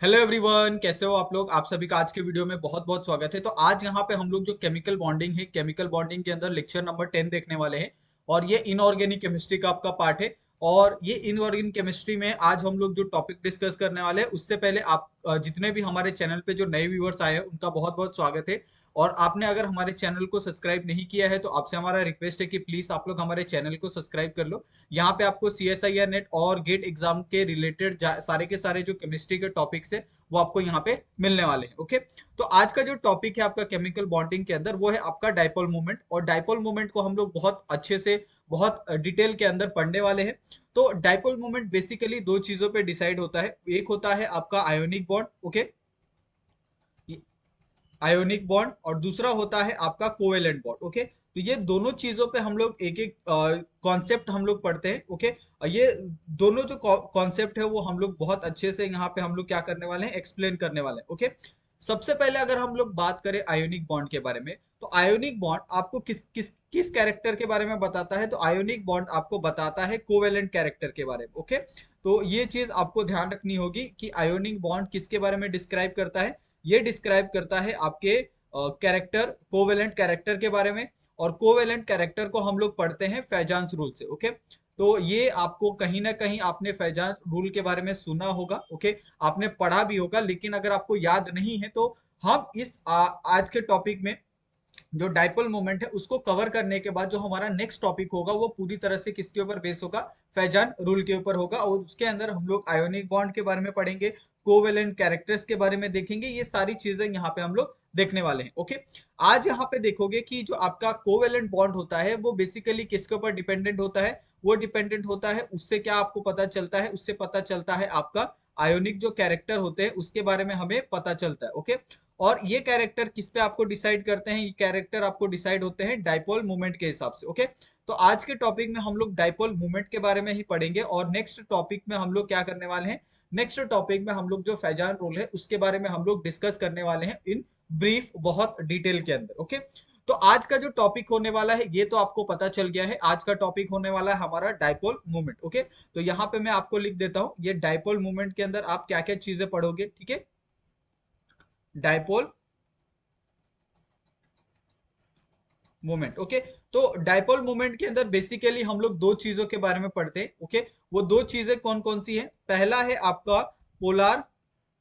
Hello everyone, कैसे हो आप लोग। आप सभी का आज के वीडियो में बहुत बहुत स्वागत है। तो आज यहाँ पे हम लोग जो केमिकल बॉन्डिंग है, केमिकल बॉन्डिंग के अंदर लेक्चर नंबर 10 देखने वाले हैं। और ये इनऑर्गेनिक केमिस्ट्री का आपका पार्ट है। और ये इनऑर्गेनिक केमिस्ट्री में आज हम लोग जो टॉपिक डिस्कस करने वाले हैं, उससे पहले आप जितने भी हमारे चैनल पे जो नए व्यूअर्स आए हैं उनका बहुत बहुत स्वागत है। और आपने अगर हमारे चैनल को सब्सक्राइब नहीं किया है तो आपसे हमारा रिक्वेस्ट है कि प्लीज आप लोग हमारे चैनल को सब्सक्राइब कर लो। यहाँ पे आपको CSIR नेट और गेट एग्जाम के रिलेटेड सारे के सारे जो केमिस्ट्री के टॉपिक्स है वो आपको यहाँ पे मिलने वाले हैं। ओके, तो आज का जो टॉपिक है आपका केमिकल बॉन्डिंग के अंदर वो है आपका डाइपोल मूवमेंट। और डाइपोल मूवमेंट को हम लोग बहुत अच्छे से बहुत डिटेल के अंदर पढ़ने वाले हैं। तो डाइपोल मूवमेंट बेसिकली दो चीजों पे डिसाइड होता है। एक होता है आपका ionic bond, okay, ionic bond, और दूसरा होता है आपका कोवेलेंट बॉन्ड। ओके, तो ये दोनों चीजों पे हम लोग एक एक कॉन्सेप्ट हम लोग पढ़ते हैं। ओके, ये दोनों जो कॉन्सेप्ट है वो हम लोग बहुत अच्छे से यहाँ पे हम लोग क्या करने वाले हैं, एक्सप्लेन करने वाले हैं। ओके, सबसे पहले अगर हम लोग बात करें आयोनिक बॉन्ड के बारे में, तो आयोनिक बॉन्ड आपको किस किस किस कैरेक्टर के बारे में बताता है, तो आयोनिक बॉन्ड आपको बताता है कोवेलेंट कैरेक्टर के बारे में। ओके, तो ये चीज आपको ध्यान रखनी होगी कि आयोनिक बॉन्ड किसके बारे में डिस्क्राइब करता है। ये डिस्क्राइब करता है आपके कैरेक्टर, कोवेलेंट कैरेक्टर के बारे में। और कोवेलेंट कैरेक्टर को हम लोग पढ़ते हैं फैजान्स रूल से। ओके, तो ये आपको कहीं ना कहीं आपने फैजान रूल के बारे में सुना होगा। ओके, आपने पढ़ा भी होगा, लेकिन अगर आपको याद नहीं है तो हम इस आज के टॉपिक में जो डाइपोल मोमेंट है उसको कवर करने के बाद जो हमारा नेक्स्ट टॉपिक होगा वो पूरी तरह से किसके ऊपर बेस होगा, फैजान रूल के ऊपर होगा। और उसके अंदर हम लोग आयोनिक बॉन्ड के बारे में पढ़ेंगे, कोवेलेंट कैरेक्टर्स के बारे में देखेंगे। ये सारी चीजें यहाँ पे हम लोग देखने वाले हैं। ओके, आज यहाँ पे देखोगे कि जो आपका कोवेलेंट बॉन्ड होता है वो बेसिकली किसके ऊपर डिपेंडेंट होता है। वो डिपेंडेंट होता है, उससे क्या आपको पता चलता है, उससे पता चलता है आपका आयोनिक जो कैरेक्टर होते हैं उसके बारे में हमें पता चलता है। ओके, और ये कैरेक्टर किस पे आपको डिसाइड करते हैं, ये कैरेक्टर आपको डिसाइड होते हैं डाइपोल मूवमेंट के हिसाब से। ओके, तो आज के टॉपिक में हम लोग डाइपोल मूवमेंट के बारे में ही पढ़ेंगे। और नेक्स्ट टॉपिक में हम लोग क्या करने वाले हैं, नेक्स्ट टॉपिक में हम लोग जो फैजान रूल है उसके बारे में हम लोग डिस्कस करने वाले हैं इन ब्रीफ, बहुत डिटेल के अंदर। ओके, तो आज का जो टॉपिक होने वाला है ये तो आपको पता चल गया है। आज का टॉपिक होने वाला है हमारा डाइपोल मूवमेंट। ओके, तो यहाँ पे मैं आपको लिख देता हूँ, ये डाइपोल मूवमेंट के अंदर आप क्या क्या चीजें पढ़ोगे। ठीक है, डाइपोल मोमेंट। ओके, तो डाइपोल मोमेंट के अंदर बेसिकली हम लोग दो चीजों के बारे में पढ़ते हैं। ओके, वो दो चीजें कौन कौन सी है, पहला है आपका पोलार,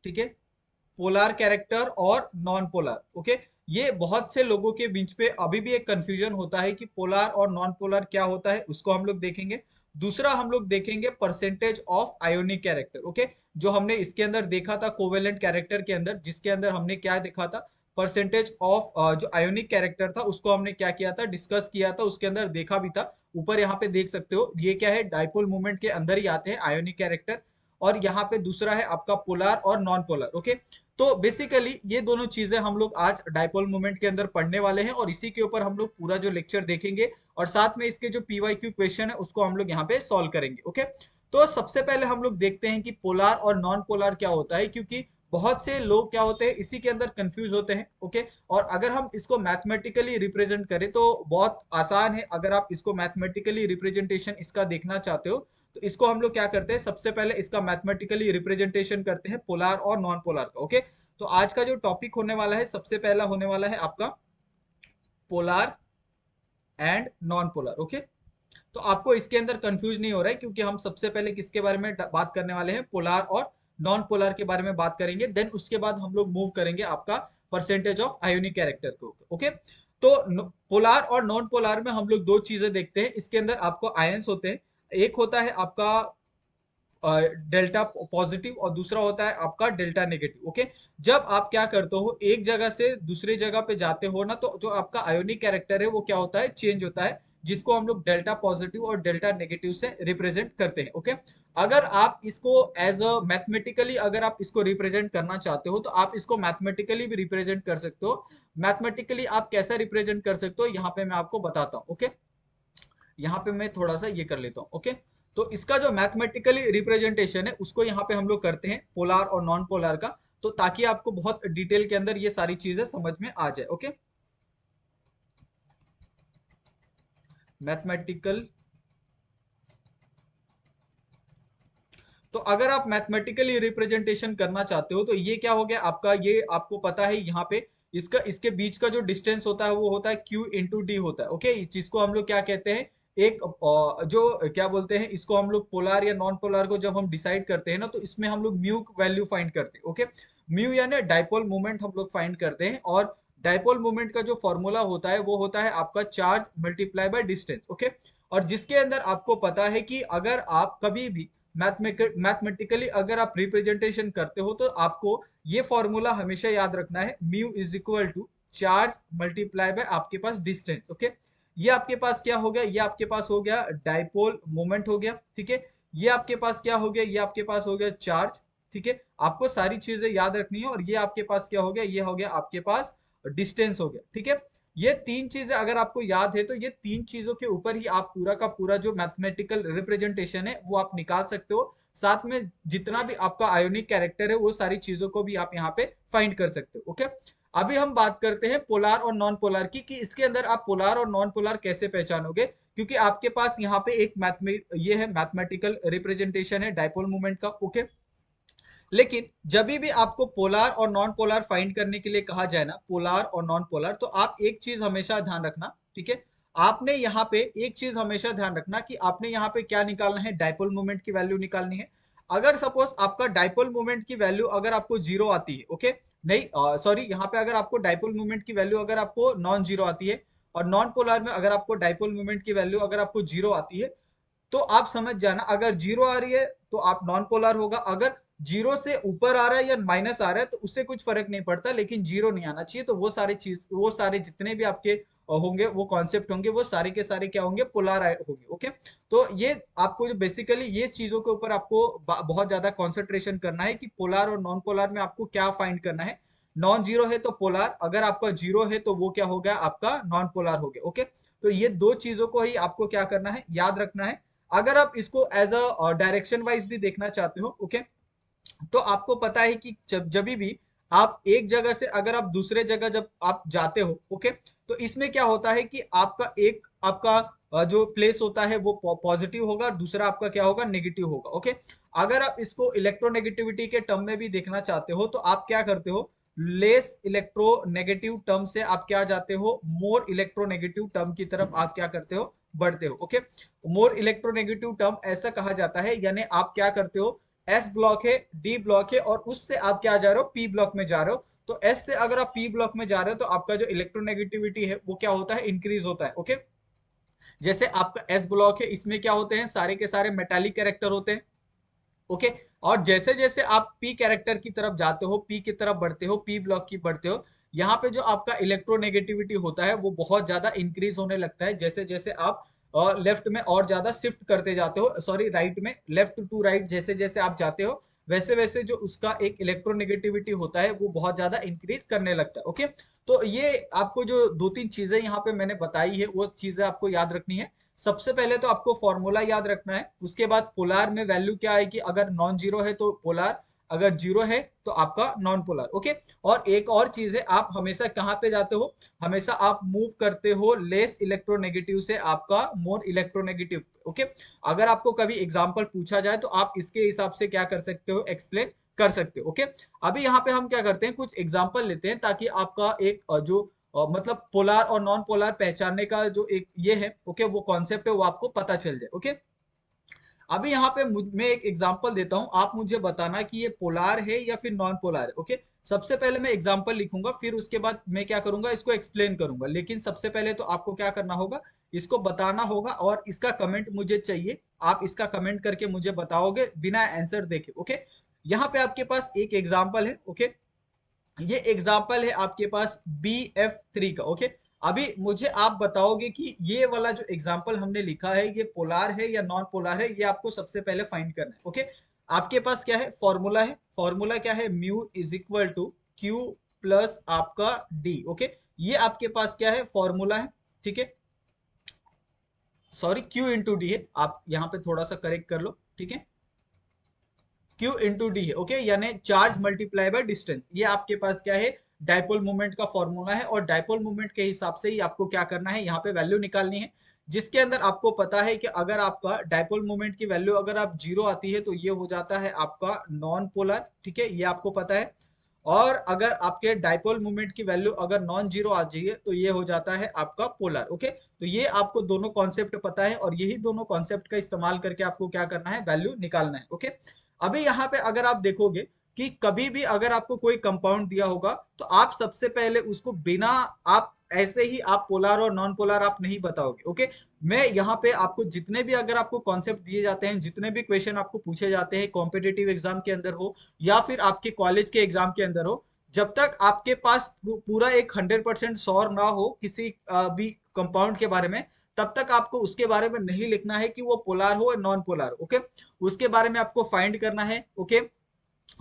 ठीक है, पोलार कैरेक्टर और नॉन पोलार। ओके, ये बहुत से लोगों के बीच पे अभी भी एक कंफ्यूजन होता है कि पोलार और नॉन पोलार क्या होता है, उसको हम लोग देखेंगे। दूसरा हम लोग देखेंगे percentage of ionic character. Okay, जो हमने इसके अंदर देखा था कोवेलेंट कैरेक्टर के अंदर, जिसके अंदर हमने क्या देखा था, परसेंटेज ऑफ जो आयोनिक कैरेक्टर था उसको हमने क्या किया था, डिस्कस किया था, उसके अंदर देखा भी था। ऊपर यहाँ पे देख सकते हो, ये क्या है, डाइपोल मूवमेंट के अंदर ही आते हैं आयोनिक कैरेक्टर। और यहाँ पे दूसरा है आपका पोलार और नॉन पोलर। ओके, तो बेसिकली ये दोनों चीजें हम लोग आज डाइपोल मूवमेंट के अंदर पढ़ने वाले हैं और इसी के ऊपर हम लोग पूरा जो लेक्चर देखेंगे। और साथ में इसके जो PYQ क्वेश्चन है उसको हम लोग यहाँ पे सॉल्व करेंगे। ओके, तो सबसे पहले हम लोग देखते हैं कि पोलार और नॉन पोलार क्या होता है, क्योंकि बहुत से लोग क्या होते हैं इसी के अंदर कंफ्यूज होते हैं। ओके, और अगर हम इसको मैथमेटिकली रिप्रेजेंट करें तो बहुत आसान है। अगर आप इसको मैथमेटिकली रिप्रेजेंटेशन इसका देखना चाहते हो तो इसको हम लोग क्या करते हैं, सबसे पहले इसका मैथमेटिकली रिप्रेजेंटेशन करते हैं पोलार और नॉन पोलार का। ओके, तो आज का जो टॉपिक होने वाला है सबसे पहला होने वाला है आपका polar and non polar. Okay, तो आपको इसके अंदर कंफ्यूज नहीं हो रहा है, क्योंकि हम सबसे पहले किसके बारे में बात करने वाले हैं, पोलार और नॉन पोलार के बारे में बात करेंगे। देन उसके बाद हम लोग मूव करेंगे आपका परसेंटेज ऑफ आयोनिक कैरेक्टर को। ओके, तो पोलार और नॉन पोलार में हम लोग दो चीजें देखते हैं। इसके अंदर आपको आयंस होते हैं, एक होता है आपका डेल्टा पॉजिटिव और दूसरा होता है आपका डेल्टा नेगेटिव। ओके, जब आप क्या करते हो, एक जगह से दूसरी जगह पे जाते हो ना, तो जो आपका आयोनिक कैरेक्टर है वो क्या होता है, चेंज होता है, जिसको हम लोग डेल्टा पॉजिटिव और डेल्टा नेगेटिव से रिप्रेजेंट करते हैं। ओके, अगर आप इसको एज अ मैथमेटिकली अगर आप इसको रिप्रेजेंट करना चाहते हो तो आप इसको मैथमेटिकली भी रिप्रेजेंट कर सकते हो। मैथमेटिकली आप कैसा रिप्रेजेंट कर सकते हो यहाँ पे मैं आपको बताता हूँ। ओके, यहाँ पे मैं थोड़ा सा ये कर लेता हूँ। ओके, तो इसका जो मैथमेटिकली रिप्रेजेंटेशन है उसको यहाँ पे हम लोग करते हैं पोलार और नॉन पोलार का, तो ताकि आपको बहुत डिटेल के अंदर ये सारी चीजें समझ में आ जाए। ओके, मैथमेटिकल, तो अगर आप मैथमेटिकली रिप्रेजेंटेशन करना चाहते हो तो ये क्या हो गया आपका, ये आपको पता है यहाँ पे इसका इसके बीच का जो डिस्टेंस होता है वो होता है Q इंटू डी होता है। ओके, इस चीज को हम लोग क्या कहते हैं, एक जो क्या बोलते हैं इसको हम लोग पोलार या नॉन पोलार को जब हम डिसाइड करते हैं ना तो इसमें हम लोग म्यू वैल्यू फाइंड करते हैं। ओके, म्यू यानी डाइपोल मोमेंट हम लोग फाइंड करते हैं, और डाइपोल मोमेंट का जो फॉर्मूला होता है वो होता है आपका charge multiply by distance. Okay, और जिसके अंदर आपको पता है कि अगर आप कभी भी मैथमेटिकली अगर आप रिप्रेजेंटेशन करते हो तो आपको ये फॉर्मूला हमेशा याद रखना है, mu is equal to charge multiply by आपके पास डिस्टेंस। ओके, ये आपके पास क्या हो गया, ये आपके पास हो गया डाइपोल मोमेंट हो गया। ठीक है, ये आपके पास क्या हो गया, ये आपके पास हो गया चार्ज। ठीक है, आपको सारी चीजें याद रखनी है, और ये आपके पास क्या हो गया, ये हो गया आपके पास डिस्टेंस हो गया। ठीक है, ये तीन चीजें अगर आपको याद है तो ये तीन चीजों के ऊपर ही आप पूरा का पूरा जो मैथमेटिकल रिप्रेजेंटेशन है वो आप निकाल सकते हो। साथ में जितना भी आपका आयोनिक कैरेक्टर है वो सारी चीजों को भी आप यहाँ पे फाइंड कर सकते हो। ओके, अभी हम बात करते हैं पोलार और नॉन पोलार की, कि इसके अंदर आप पोलार और नॉन पोलार कैसे पहचानोगे, क्योंकि आपके पास यहाँ पे एक ये है मैथमेटिकल रिप्रेजेंटेशन है डाइपोल मूवमेंट का। ओके, लेकिन जब भी आपको पोलार और नॉन पोलार फाइंड करने के लिए कहा जाए ना, पोलार और नॉन पोलार, तो आप एक चीज हमेशा ध्यान रखना। ठीक है, आपने यहाँ पे एक चीज हमेशा ध्यान रखना कि आपने यहाँ पे क्या निकालना है, डाइपोल मोमेंट की वैल्यू निकालनी है। अगर सपोज आपका डाइपोल मोमेंट की वैल्यू अगर आपको जीरो आती है, ओके, नहीं सॉरी, यहाँ पे अगर आपको डाइपोल मोमेंट की वैल्यू अगर आपको नॉन जीरो आती है, और नॉन पोलार में अगर आपको डाइपोल मोमेंट की वैल्यू अगर आपको जीरो आती है, तो आप समझ जाना अगर जीरो आ रही है तो आप नॉन पोलर होगा। अगर जीरो से ऊपर आ रहा है या माइनस आ रहा है तो उससे कुछ फर्क नहीं पड़ता, लेकिन जीरो नहीं आना चाहिए। तो वो सारी चीज, वो सारे जितने भी आपके होंगे, वो कॉन्सेप्ट होंगे, वो सारे के सारे क्या होंगे, पोलर होंगे। ओके, तो ये आपको जो बेसिकली ये चीजों के ऊपर आपको बहुत ज्यादा कॉन्सेंट्रेशन करना है कि पोलर और नॉन पोलर में आपको क्या फाइंड करना है। नॉन जीरो है तो पोलर, अगर आपका जीरो है तो वो क्या हो गया, आपका नॉन पोलर हो गया। ओके, तो ये दो चीजों को ही आपको क्या करना है, याद रखना है। अगर आप इसको एज अ डायरेक्शन वाइज भी देखना चाहते हो, ओके, तो आपको पता है कि जब भी आप एक जगह से अगर आप दूसरे जगह जब आप जाते हो, ओके, तो इसमें क्या होता है कि आपका एक आपका जो प्लेस होता है वो पॉजिटिव होगा, दूसरा आपका क्या होगा, नेगेटिव होगा। ओके, अगर आप इसको इलेक्ट्रोनेगेटिविटी के टर्म में भी देखना चाहते हो तो आप क्या करते हो, लेस इलेक्ट्रोनेगेटिव टर्म से आप क्या जाते हो, मोर इलेक्ट्रोनेगेटिव टर्म की तरफ आप क्या करते हो, बढ़ते हो। ओके, मोर इलेक्ट्रोनेगेटिव टर्म ऐसा कहा जाता है, यानी आप क्या करते हो, एस ब्लॉक है, डी ब्लॉक है, और उससे आप क्या जा रहे हो, पी ब्लॉक में जा रहे हो। तो एस से अगर आप पी ब्लॉक में जा रहे हो तो आपका जो इलेक्ट्रोनेगेटिविटी है वो क्या होता है, इंक्रीज होता है। ओके, जैसे आपका एस ब्लॉक है, इसमें क्या होते हैं, सारे के सारे मेटालिक कैरेक्टर होते हैं। ओके, और जैसे जैसे आप पी कैरेक्टर की तरफ जाते हो, पी की तरफ बढ़ते हो, पी ब्लॉक की बढ़ते हो, यहाँ पे जो आपका इलेक्ट्रोनेगेटिविटी होता है वो बहुत ज्यादा इंक्रीज होने लगता है, जैसे जैसे आप लेफ्ट में और ज्यादा शिफ्ट करते जाते हो, सॉरी राइट में, लेफ्ट टू राइट जैसे जैसे आप जाते हो, वैसे वैसे जो उसका एक इलेक्ट्रोनेगेटिविटी होता है वो बहुत ज्यादा इंक्रीज करने लगता है। ओके, तो ये आपको जो दो तीन चीजें यहाँ पे मैंने बताई है वो चीजें आपको याद रखनी है। सबसे पहले तो आपको फॉर्मूला याद रखना है, उसके बाद पोलार में वैल्यू क्या आएगी, अगर नॉन जीरो है तो पोलार, अगर जीरो है तो आपका नॉन पोलर। ओके, और एक और चीज है, आप हमेशा कहाँ पे जाते हो, हमेशा आप मूव करते हो लेस इलेक्ट्रोनेगेटिव से आपका मोर इलेक्ट्रोनेगेटिव। ओके, अगर आपको कभी एग्जांपल पूछा जाए तो आप इसके हिसाब से क्या कर सकते हो, एक्सप्लेन कर सकते हो। ओके, अभी यहाँ पे हम क्या करते हैं, कुछ एग्जांपल लेते हैं ताकि आपका एक जो मतलब पोलार और नॉन पोलार पहचानने का जो एक ये है, ओके, वो कॉन्सेप्ट है वो आपको पता चल जाए। ओके, अभी यहाँ पे मैं एक एग्जांपल देता हूं, आप मुझे बताना कि ये पोलार है या फिर नॉन पोलार है। ओके, सबसे पहले मैं एग्जांपल लिखूंगा, फिर उसके बाद मैं क्या करूंगा, इसको एक्सप्लेन करूंगा, लेकिन सबसे पहले तो आपको क्या करना होगा, इसको बताना होगा, और इसका कमेंट मुझे चाहिए। आप इसका कमेंट करके मुझे बताओगे बिना आंसर देखे। ओके, यहाँ पे आपके पास एक एग्जाम्पल है। ओके, ये एग्जाम्पल है आपके पास BF3 का। ओके, अभी मुझे आप बताओगे कि ये वाला जो एग्जाम्पल हमने लिखा है ये पोलार है या नॉन पोलार है, ये आपको सबसे पहले फाइंड करना है। ओके, आपके पास क्या है, फॉर्मूला है, फॉर्मूला क्या है, mu is equal to Q plus आपका डी। ओके, ये आपके पास क्या है, फॉर्मूला है। ठीक है, सॉरी क्यू इंटू डी है, आप यहाँ पे थोड़ा सा करेक्ट कर लो। ठीक है, Q इंटू डी है। ओके, यानी चार्ज मल्टीप्लाई बाय डिस्टेंस, ये आपके पास क्या है, डाइपोल मोमेंट का फॉर्मूला है, और डाइपोल मोमेंट के हिसाब से ही आपको क्या करना है, यहाँ पे वैल्यू निकालनी है। जिसके अंदर आपको पता है कि अगर आपका डायपोल मोमेंट की वैल्यू अगर आप जीरो आती है तो ये हो जाता है आपका नॉन पोलर, ठीक है, ये आपको पता है। और अगर आपके डायपोल मोमेंट की वैल्यू अगर नॉन जीरो आ जाइए तो ये हो जाता है आपका पोलर। ओके, तो ये आपको दोनों कॉन्सेप्ट पता है और यही दोनों कॉन्सेप्ट का इस्तेमाल करके आपको क्या करना है, वैल्यू निकालना है। ओके, अभी यहाँ पे अगर आप देखोगे कि कभी भी अगर आपको कोई कंपाउंड दिया होगा तो आप सबसे पहले उसको बिना, आप ऐसे ही आप पोलर और नॉन पोलर आप नहीं बताओगे। ओके, मैं यहाँ पे आपको जितने भी अगर आपको कॉन्सेप्ट दिए जाते हैं, जितने भी क्वेश्चन आपको पूछे जाते हैं कॉम्पिटेटिव एग्जाम के अंदर हो या फिर आपके कॉलेज के एग्जाम के अंदर हो, जब तक आपके पास पूरा एक 100% श्योर ना हो किसी भी कंपाउंड के बारे में, तब तक आपको उसके बारे में नहीं लिखना है कि वो पोलर हो या नॉन पोलर। ओके, उसके बारे में आपको फाइंड करना है। ओके,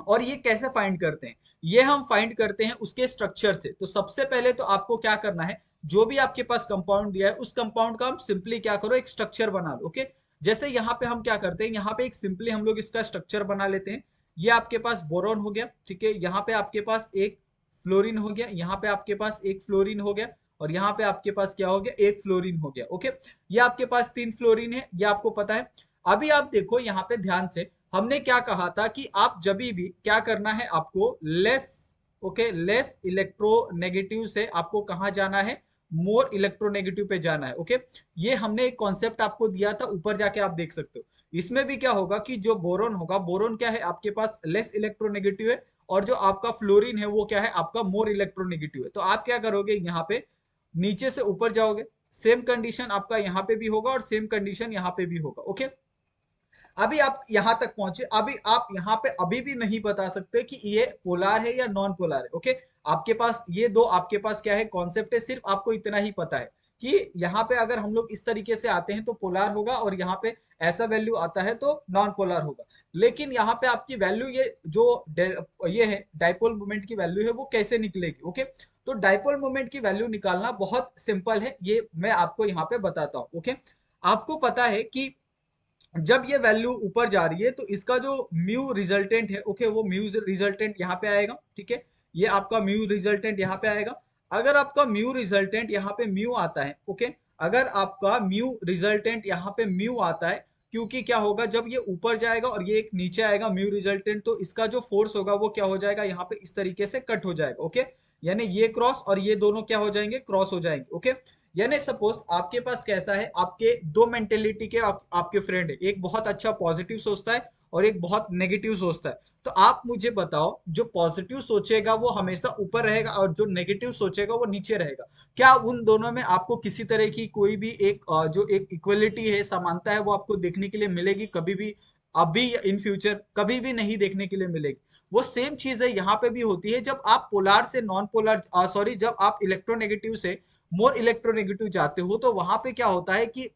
और ये कैसे फाइंड करते हैं, ये हम फाइंड करते हैं उसके स्ट्रक्चर से। तो सबसे पहले तो आपको क्या करना है, जो भी आपके पास कंपाउंड दिया है उस कंपाउंड का हम सिंपली क्या करो, एक स्ट्रक्चर बना लो। ओके, जैसे यहाँ पे हम क्या करते हैं, यहाँ पे एक सिंपली हम लोग इसका स्ट्रक्चर बना लेते हैं। ये आपके पास बोरोन हो गया, ठीक है, यहाँ पे आपके पास एक फ्लोरीन हो गया, यहाँ पे आपके पास एक फ्लोरीन हो गया, और यहाँ पे आपके पास क्या हो गया, एक फ्लोरीन हो गया। ओके, ये आपके पास 3 फ्लोरीन है, ये आपको पता है। अभी आप देखो यहाँ पे ध्यान से, हमने क्या कहा था कि आप जब भी क्या करना है, आपको लेस, ओके, लेस इलेक्ट्रोनेगेटिव से आपको कहाँ जाना है, मोर इलेक्ट्रोनेगेटिव पे जाना है। ओके, ये हमने एक कॉन्सेप्ट आपको दिया था, ऊपर जाके आप देख सकते हो। इसमें भी क्या होगा कि जो बोरोन होगा, बोरोन क्या है आपके पास लेस इलेक्ट्रोनेगेटिव है, और जो आपका फ्लोरीन है वो क्या है आपका मोर इलेक्ट्रोनेगेटिव है। तो आप क्या करोगे, यहाँ पे नीचे से ऊपर जाओगे, सेम कंडीशन आपका यहाँ पे भी होगा और सेम कंडीशन यहाँ पे भी होगा। ओके, अभी आप यहां तक पहुंचे, अभी आप यहाँ पे अभी भी नहीं बता सकते कि ये पोलर है या नॉन पोलर है। ओके, आपके पास ये दो आपके पास क्या है कॉन्सेप्ट है, सिर्फ आपको इतना ही पता है कि यहाँ पे अगर हम लोग इस तरीके से आते हैं तो पोलर होगा, और यहाँ पे ऐसा वैल्यू आता है तो नॉन पोलर होगा। लेकिन यहाँ पे आपकी वैल्यू ये जो ये है डाइपोल मोमेंट की वैल्यू है वो कैसे निकलेगी। ओके, तो डाइपोल मोमेंट की वैल्यू निकालना बहुत सिंपल है, ये मैं आपको यहाँ पे बताता हूँ। ओके, आपको पता है कि जब ये वैल्यू ऊपर जा रही है तो इसका जो म्यू रिजल्टेंट है, ओके, वो म्यू रिजल्टेंट यहाँ पे आएगा, ठीक है, ये आपका म्यू रिजल्टेंट यहाँ पे आएगा। अगर आपका म्यू रिजल्टेंट यहाँ पे म्यू आता है, ओके, अगर आपका म्यू रिजल्टेंट यहाँ पे म्यू आता है, क्योंकि क्या होगा जब ये ऊपर जाएगा और ये एक नीचे आएगा म्यू रिजल्टेंट, तो इसका जो फोर्स होगा वो क्या हो जाएगा, यहाँ पे इस तरीके से कट हो जाएगा। ओके, यानी ये क्रॉस और ये दोनों क्या हो जाएंगे, क्रॉस हो जाएंगे। ओके, यानी सपोज आपके पास कैसा है, आपके दो मेंटेलिटी के आपके फ्रेंड है, एक बहुत अच्छा पॉजिटिव सोचता है और एक बहुत नेगेटिव सोचता है। तो आप मुझे बताओ, जो पॉजिटिव सोचेगा वो हमेशा ऊपर रहेगा और जो नेगेटिव सोचेगा वो नीचे रहेगा। क्या उन दोनों में आपको किसी तरह की कोई भी एक जो एक इक्वलिटी है, समानता है, वो आपको देखने के लिए मिलेगी कभी भी, अभी या इन फ्यूचर कभी भी नहीं देखने के लिए मिलेगी। वो सेम चीज है यहाँ पे भी होती है, जब आप पोलर से नॉन पोलर, सॉरी, जब आप इलेक्ट्रोनेगेटिव से मोर इलेक्ट्रोनेगेटिव जाते हो तो वहां पे क्या होता है कि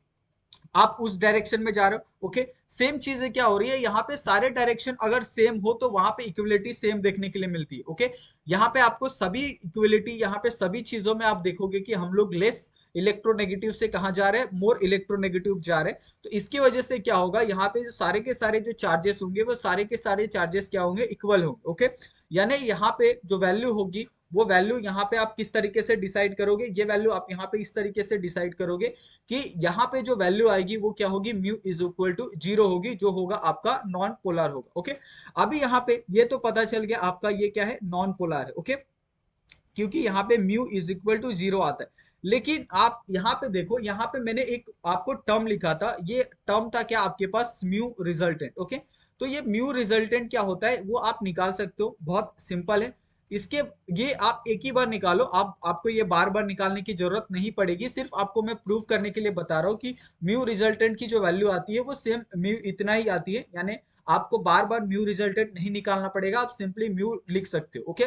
आप उस डायरेक्शन में जा रहे हो। ओके, सेम चीजें क्या हो रही है यहाँ पे, सारे डायरेक्शन अगर सेम हो तो वहां पे इक्विलिटी सेम देखने के लिए मिलती है। ओके, यहाँ पे आपको सभी इक्विलिटी, यहाँ पे सभी चीजों में आप देखोगे कि हम लोग लेस इलेक्ट्रोनेगेटिव से कहाँ जा रहे हैं, मोर इलेक्ट्रोनेगेटिव जा रहे हैं। तो इसकी वजह से क्या होगा, यहाँ पे जो सारे के सारे जो चार्जेस होंगे वो सारे के सारे चार्जेस क्या होंगे, इक्वल होंगे। ओके, यानी यहाँ पे जो वैल्यू होगी, वो वैल्यू यहाँ पे आप किस तरीके से डिसाइड करोगे, ये वैल्यू आप यहाँ पे इस तरीके से डिसाइड करोगे कि यहाँ पे जो वैल्यू आएगी वो क्या होगी, mu is equal to zero होगी, जो होगा आपका नॉन पोलर होगा। ओके, अभी यहाँ पे ये तो पता चल गया आपका ये क्या है, नॉन पोलर है। ओके, क्योंकि यहाँ पे mu is equal to zero आता है। लेकिन आप यहाँ पे देखो, यहाँ पे मैंने एक आपको टर्म लिखा था, ये टर्म था क्या आपके पास, म्यू रिजल्टेंट। ओके, तो ये म्यू रिजल्टेंट क्या होता है वो आप निकाल सकते हो, बहुत सिंपल है। इसके ये आप एक ही बार निकालो, आपको ये बार बार निकालने की जरूरत नहीं पड़ेगी, सिर्फ आपको मैं प्रूव करने के लिए बता रहा हूँ कि म्यू रिजल्टेंट की जो वैल्यू आती है वो सेम म्यू इतना ही आती है, यानी आपको बार बार म्यू रिजल्टेंट नहीं निकालना पड़ेगा, आप सिंपली म्यू लिख सकते हो। ओके,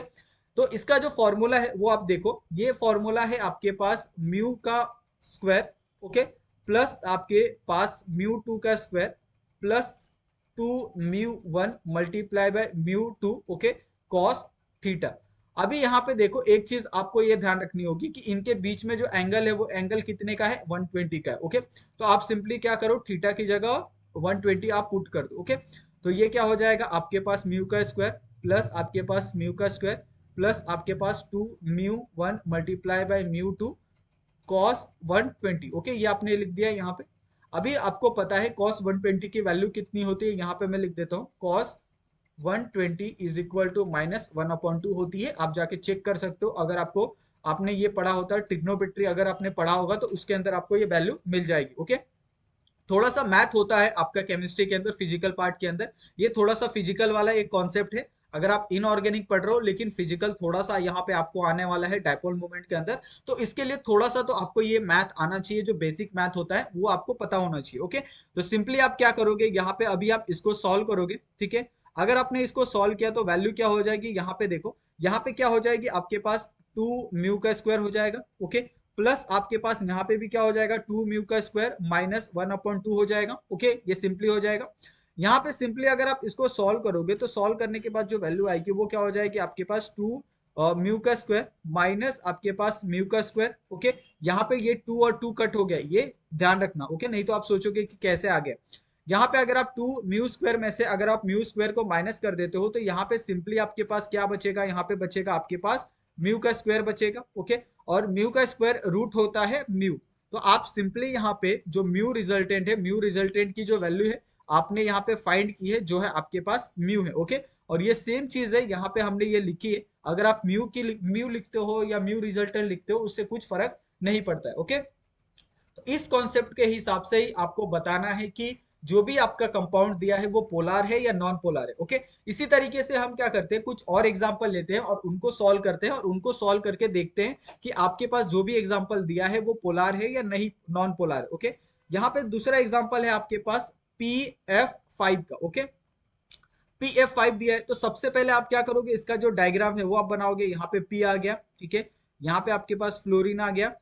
तो इसका जो फॉर्मूला है वो आप देखो, ये फॉर्मूला है आपके पास म्यू का स्क्वायर, ओके, प्लस आपके पास म्यू टू का square, plus two mu one multiply by mu to, okay, cos theta. अभी यहाँ पे देखो, एक चीज आपको ये ध्यान रखनी होगी कि इनके बीच में जो एंगल है वो एंगल कितने का है, 120 का है। ओके, तो आप सिंपली क्या करो, थीटा की जगह 120 आप पुट कर दो। ओके, तो ये क्या हो जाएगा, आपके पास म्यू का स्क्वायर प्लस आपके पास म्यू का स्क्वायर प्लस आपके पास two mu one multiply by mu two cos 120। Okay, ये आपने लिख दिया यहाँ पे। अभी आपको पता है cos 120 की वैल्यू कितनी होती है, यहाँ पे मैं लिख देता हूँ cos 120 इज इक्वल टू -1/2 होती है। आप जाके चेक कर सकते हो, अगर आपको आपने ये पढ़ा होता है ट्रिग्नोमेट्री, अगर आपने पढ़ा होगा तो उसके अंदर आपको ये वैल्यू मिल जाएगी। ओके, थोड़ा सा मैथ होता है आपका केमिस्ट्री के अंदर, फिजिकल पार्ट के अंदर, ये थोड़ा सा फिजिकल वाला एक कॉन्सेप्ट है। अगर आप इनऑर्गेनिक पढ़ रहे हो लेकिन फिजिकल थोड़ा सा यहाँ पे आपको आने वाला है डायपोल मोमेंट के अंदर, तो इसके लिए थोड़ा सा तो आपको ये मैथ आना चाहिए, जो बेसिक मैथ होता है वो आपको पता होना चाहिए। ओके, तो सिंपली आप क्या करोगे, यहाँ पे अभी आप इसको सॉल्व करोगे, ठीक है। अगर आपने इसको सॉल्व किया तो वैल्यू क्या हो जाएगी, यहाँ पे देखो, यहाँ पे क्या हो जाएगी आपके पास 2 म्यू का स्क्वायर हो जाएगा। ओके, प्लस आपके पास यहाँ पे भी क्या हो जाएगा 2 म्यू का स्क्वायर -1/2 हो जाएगा। ओके, ये सिंपली हो जाएगा। यहाँ पे सिंपली अगर आप इसको सॉल्व करोगे तो सॉल्व करने के बाद जो वैल्यू आएगी वो क्या हो जाएगी आपके पास 2 म्यू का स्क्वायर माइनस आपके पास म्यू का स्क्वायर। ओके, यहाँ पे ये 2 और 2 कट हो गया, ये ध्यान रखना। ओके, नहीं तो आप सोचोगे कि कैसे आ गया। यहाँ पे अगर आप 2 म्यू स्क्वायर में से अगर आप म्यू स्क्वायर को माइनस कर देते हो तो यहाँ पे सिंपली आपके पास क्या बचेगा, यहाँ पे बचेगा आपके पास म्यू का स्क्वायर बचेगा। ओके, और म्यू का स्क्वायर रूट होता है म्यू। तो आप सिंपली यहाँ पे जो म्यू रिजल्टेंट है, म्यू रिजल्टेंट की जो वैल्यू है आपने यहाँ पे फाइंड की है, जो है आपके पास म्यू है। ओके, और ये सेम चीज है यहाँ पे हमने ये लिखी है। अगर आप म्यू लिखते हो या म्यू रिजल्टेंट लिखते हो उससे कुछ फर्क नहीं पड़ता है। ओके, तो इस कॉन्सेप्ट के हिसाब से ही आपको बताना है कि जो भी आपका कंपाउंड दिया है वो पोलार है या नॉन पोलार है। ओके, इसी तरीके से हम क्या करते हैं, कुछ और एग्जांपल लेते हैं और उनको सॉल्व करते हैं और उनको सॉल्व करके देखते हैं कि आपके पास जो भी एग्जांपल दिया है वो पोलार है या नहीं, नॉन पोलार है। ओके, यहाँ पे दूसरा एग्जांपल है आपके पास PF5 का। ओके, PF5 दिया है तो सबसे पहले आप क्या करोगे, इसका जो डायग्राम है वो आप बनाओगे। यहाँ पे P आ गया, ठीक है, यहाँ पे आपके पास फ्लोरीन आ गया,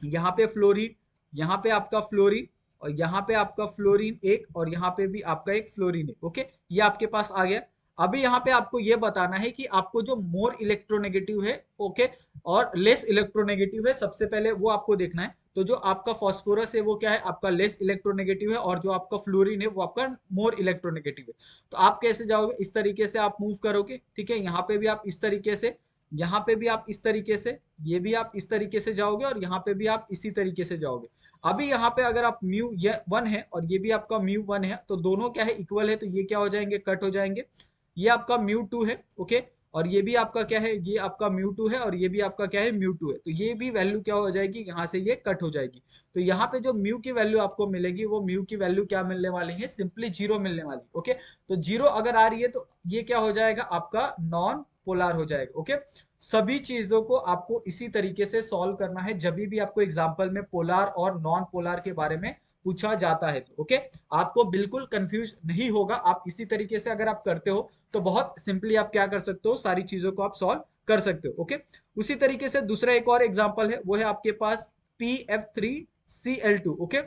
यहाँ पे फ्लोरीन, यहाँ पे आपका फ्लोरीन, और यहाँ पे आपका फ्लोरीन एक, और यहाँ पे भी आपका एक फ्लोरीन है। ओके, ये आपके पास आ गया। अभी यहाँ पे आपको ये बताना है कि आपको जो मोर इलेक्ट्रोनेगेटिव है, ओके, और लेस इलेक्ट्रोनेगेटिव है, सबसे पहले वो आपको देखना है। तो जो आपका फॉस्फोरस है वो क्या है आपका लेस इलेक्ट्रोनेगेटिव है, और जो आपका फ्लोरीन है वो आपका मोर इलेक्ट्रोनेगेटिव है। तो आप कैसे जाओगे, इस तरीके से आप मूव करोगे, ठीक है। यहाँ पे भी आप इस तरीके से, यहाँ पे भी आप इस तरीके से, ये भी आप इस तरीके से जाओगे, और यहाँ पे भी आप इसी तरीके से जाओगे। अभी यहाँ पे अगर आप म्यू ये 1 है और ये भी आपका म्यू 1 है, तो दोनों क्या है इक्वल है, तो ये क्या हो जाएंगे, कट हो जाएंगे। ये आपका म्यू 2 है। ओके, और ये भी आपका क्या है, ये आपका म्यू 2 है, और ये भी आपका क्या है म्यू 2 है। तो ये भी वैल्यू क्या हो जाएगी, यहाँ से ये कट हो जाएगी। तो यहाँ पे जो म्यू की वैल्यू आपको मिलेगी वो म्यू की वैल्यू क्या मिलने वाली है, सिंपली 0 मिलने वाली। ओके, तो 0 अगर आ रही है तो ये क्या हो जाएगा आपका नॉन पोलर हो जाएगा। ओके, सभी चीजों को आपको इसी तरीके से सॉल्व करना है जब भी आपको एग्जाम्पल में पोलार और नॉन पोलार के बारे में पूछा जाता है। तो ओके, आपको बिल्कुल कंफ्यूज नहीं होगा। आप इसी तरीके से अगर आप करते हो तो बहुत सिंपली आप क्या कर सकते हो, सारी चीजों को आप सॉल्व कर सकते हो। ओके, उसी तरीके से दूसरा एक और एग्जाम्पल है, वो है आपके पास PF3Cl2। ओके,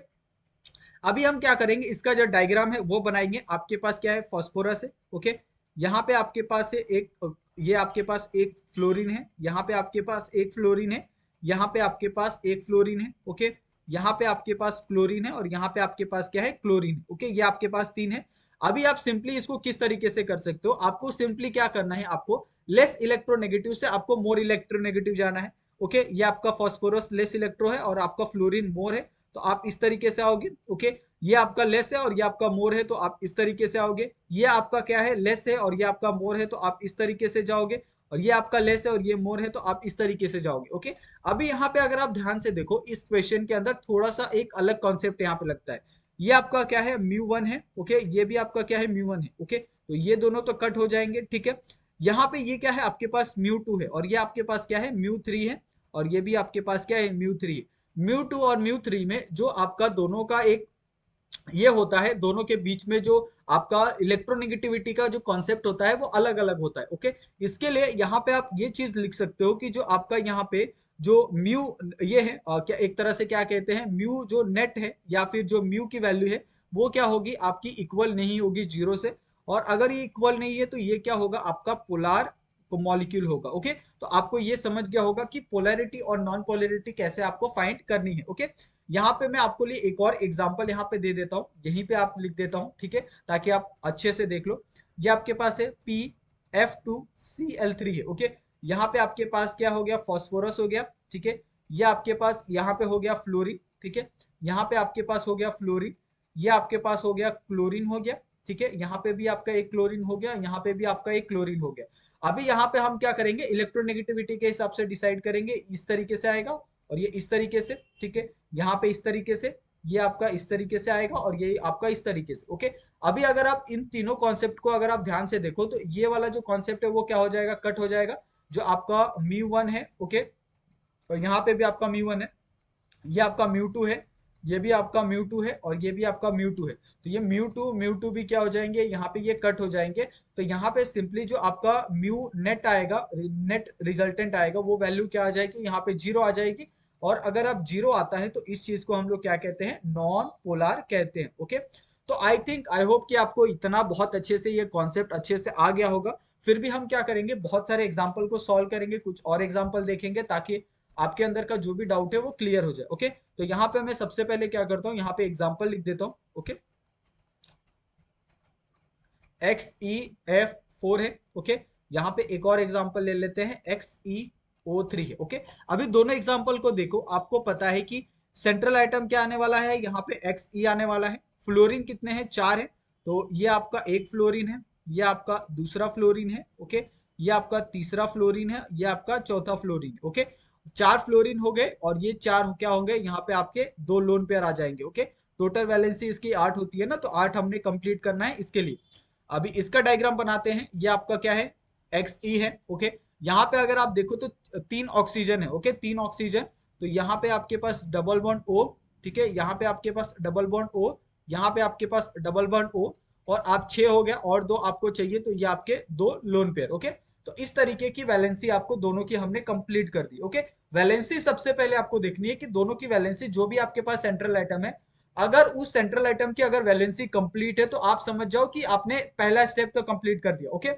अभी हम क्या करेंगे, इसका जो डायग्राम है वो बनाएंगे। आपके पास क्या है, फास्फोरस है। ओके, यहाँ पे आपके पास है एक, ये आपके पास एक फ्लोरीन है, यहाँ पे आपके पास एक फ्लोरीन है, यहाँ पे आपके पास एक फ्लोरीन है। ओके, यहाँ पे आपके पास क्लोरीन है, और यहाँ पे आपके पास क्या है, क्लोरीन है। ओके, ये आपके पास 3 है। अभी आप सिंपली इसको किस तरीके से कर सकते हो, आपको सिंपली क्या करना है, आपको लेस इलेक्ट्रोनेगेटिव से आपको मोर इलेक्ट्रोनेगेटिव जाना है। ओके, ये आपका फास्फोरस लेस इलेक्ट्रो है और आपका फ्लोरीन मोर है, तो आप इस तरीके से आओगे। ओके, ये आपका लेस है और ये आपका मोर है, तो आप इस तरीके से आओगे। ये आपका क्या है, लेस है और ये आपका मोर है, तो आप इस तरीके से जाओगे। और ये आपका लेस है और ये मोर है, तो आप इस तरीके से जाओगे। ओके, अभी यहाँ पे अगर आप ध्यान से देखो, इस क्वेश्चन के अंदर थोड़ा सा एक अलग कॉन्सेप्ट यहाँ पे लगता है। ये आपका क्या है, म्यू 1 है। ओके, ये भी आपका क्या है, म्यू 1 है। ओके, तो ये दोनों तो कट हो जाएंगे, ठीक है। यहाँ पे ये क्या है, आपके पास म्यू 2 है, और ये आपके पास क्या है, म्यू 3 है, और ये भी आपके पास क्या है, म्यू 3 है। म्यू 2 और म्यू 3 में जो आपका दोनों का एक ये होता है, दोनों के बीच में जो आपका इलेक्ट्रोनेगेटिविटी का जो कॉन्सेप्ट होता है वो अलग अलग होता है। ओके, इसके लिए यहाँ पे आप ये चीज लिख सकते हो कि जो आपका यहाँ पे जो म्यू ये है, क्या एक तरह से क्या कहते हैं, म्यू जो नेट है या फिर जो म्यू की वैल्यू है वो क्या होगी आपकी, इक्वल नहीं होगी 0 से। और अगर ये इक्वल नहीं है तो ये क्या होगा, आपका पोलार मॉलिक्यूल होगा। ओके, तो आपको ये समझ गया होगा कि पोलैरिटी और नॉन पोलैरिटी कैसे आपको फाइंड करनी है। ओके, यहाँ पे मैं आपको लिए एक और एग्जांपल यहाँ पे दे देता हूँ, यहीं पे आप लिख देता हूँ, ठीक है, ताकि आप अच्छे से देख लो। ये आपके पास है PF2Cl3 है। ओके, यहाँ पे आपके पास क्या हो गया, फास्फोरस हो गया, ठीक है। ये आपके पास यहाँ पे हो गया फ्लोरीन, ठीक है, यहाँ पे आपके पास हो गया फ्लोरीन, ये आपके पास हो गया क्लोरीन हो गया, ठीक है, यहाँ पे भी आपका एक क्लोरीन हो गया, यहाँ पे भी आपका एक क्लोरीन हो गया। अभी यहाँ पे हम क्या करेंगे, इलेक्ट्रोनेगेटिविटी के हिसाब से डिसाइड करेंगे, इस तरीके से आएगा और ये इस तरीके से, ठीक है, यहाँ पे इस तरीके से, ये आपका इस तरीके से आएगा और ये आपका इस तरीके से, ओके। अभी अगर आप इन तीनों कॉन्सेप्ट को अगर आप ध्यान से देखो तो ये वाला जो कॉन्सेप्ट है वो क्या हो जाएगा, कट हो जाएगा, जो आपका μ1 है, ओके, और यहाँ पे भी आपका μ1 है, ये आपका μ2 है, ये भी आपका μ2 है और ये भी आपका μ2 है, तो ये μ2 भी क्या हो जाएंगे, यहाँ पे ये कट हो जाएंगे। तो यहाँ पे सिंपली जो आपका म्यू नेट आएगा, नेट रिजल्टेंट आएगा, वो वैल्यू क्या आ जाएगी, यहाँ पे 0 आ जाएगी। और अगर अब 0 आता है तो इस चीज को हम लोग क्या कहते हैं, नॉन पोलर कहते हैं, ओके। तो आई थिंक, आई होप कि आपको इतना बहुत अच्छे से ये कॉन्सेप्ट अच्छे से आ गया होगा। फिर भी हम क्या करेंगे, बहुत सारे एग्जाम्पल को सॉल्व करेंगे, कुछ और एग्जाम्पल देखेंगे ताकि आपके अंदर का जो भी डाउट है वो क्लियर हो जाए, ओके। तो यहाँ पे मैं सबसे पहले क्या करता हूँ, यहाँ पे एग्जाम्पल लिख देता हूँ, ओके। XeF4 है, ओके। यहाँ पे एक और एग्जाम्पल ले लेते हैं, XeO3 है, ओके। अभी दोनों एग्जाम्पल को देखो, आपको पता है कि सेंट्रल आइटम क्या आने वाला है, यहाँ पे Xe आने वाला है। फ्लोरीन कितने हैं, 4 है, तो ये आपका एक फ्लोरीन है, ये आपका दूसरा फ्लोरीन है, ओके, ये आपका तीसरा फ्लोरीन है, ये आपका चौथा फ्लोरीन, ओके। 4 फ्लोरीन हो गए और ये 4 क्या होंगे, यहाँ पे आपके 2 लोन पेयर आ जाएंगे, ओके। टोटल वैलेंसी इसकी 8 होती है ना, तो 8 हमने कंप्लीट करना है इसके लिए। अभी इसका डायग्राम बनाते हैं, ये आपका क्या है, Xe है, ओके। यहाँ पे अगर आप देखो तो 3 ऑक्सीजन है, ओके, 3 ऑक्सीजन, तो यहाँ पे आपके पास डबल बॉन्ड O, ठीक है, यहाँ पे आपके पास डबल बॉन्ड O, यहाँ पे आपके पास डबल बॉन्ड O, और आप 6 हो गया, और 2 आपको चाहिए, तो ये आपके 2 लोन पेयर, ओके। तो इस तरीके की वैलेंसी आपको दोनों की हमने कंप्लीट कर दी, ओके। वैलेंसी सबसे पहले आपको देखनी है कि दोनों की वैलेंसी, जो भी आपके पास सेंट्रल आइटम है, अगर उस सेंट्रल आइटम की अगर वैलेंसी कंप्लीट है तो आप समझ जाओ कि आपने पहला स्टेप तो कंप्लीट कर दिया, ओके।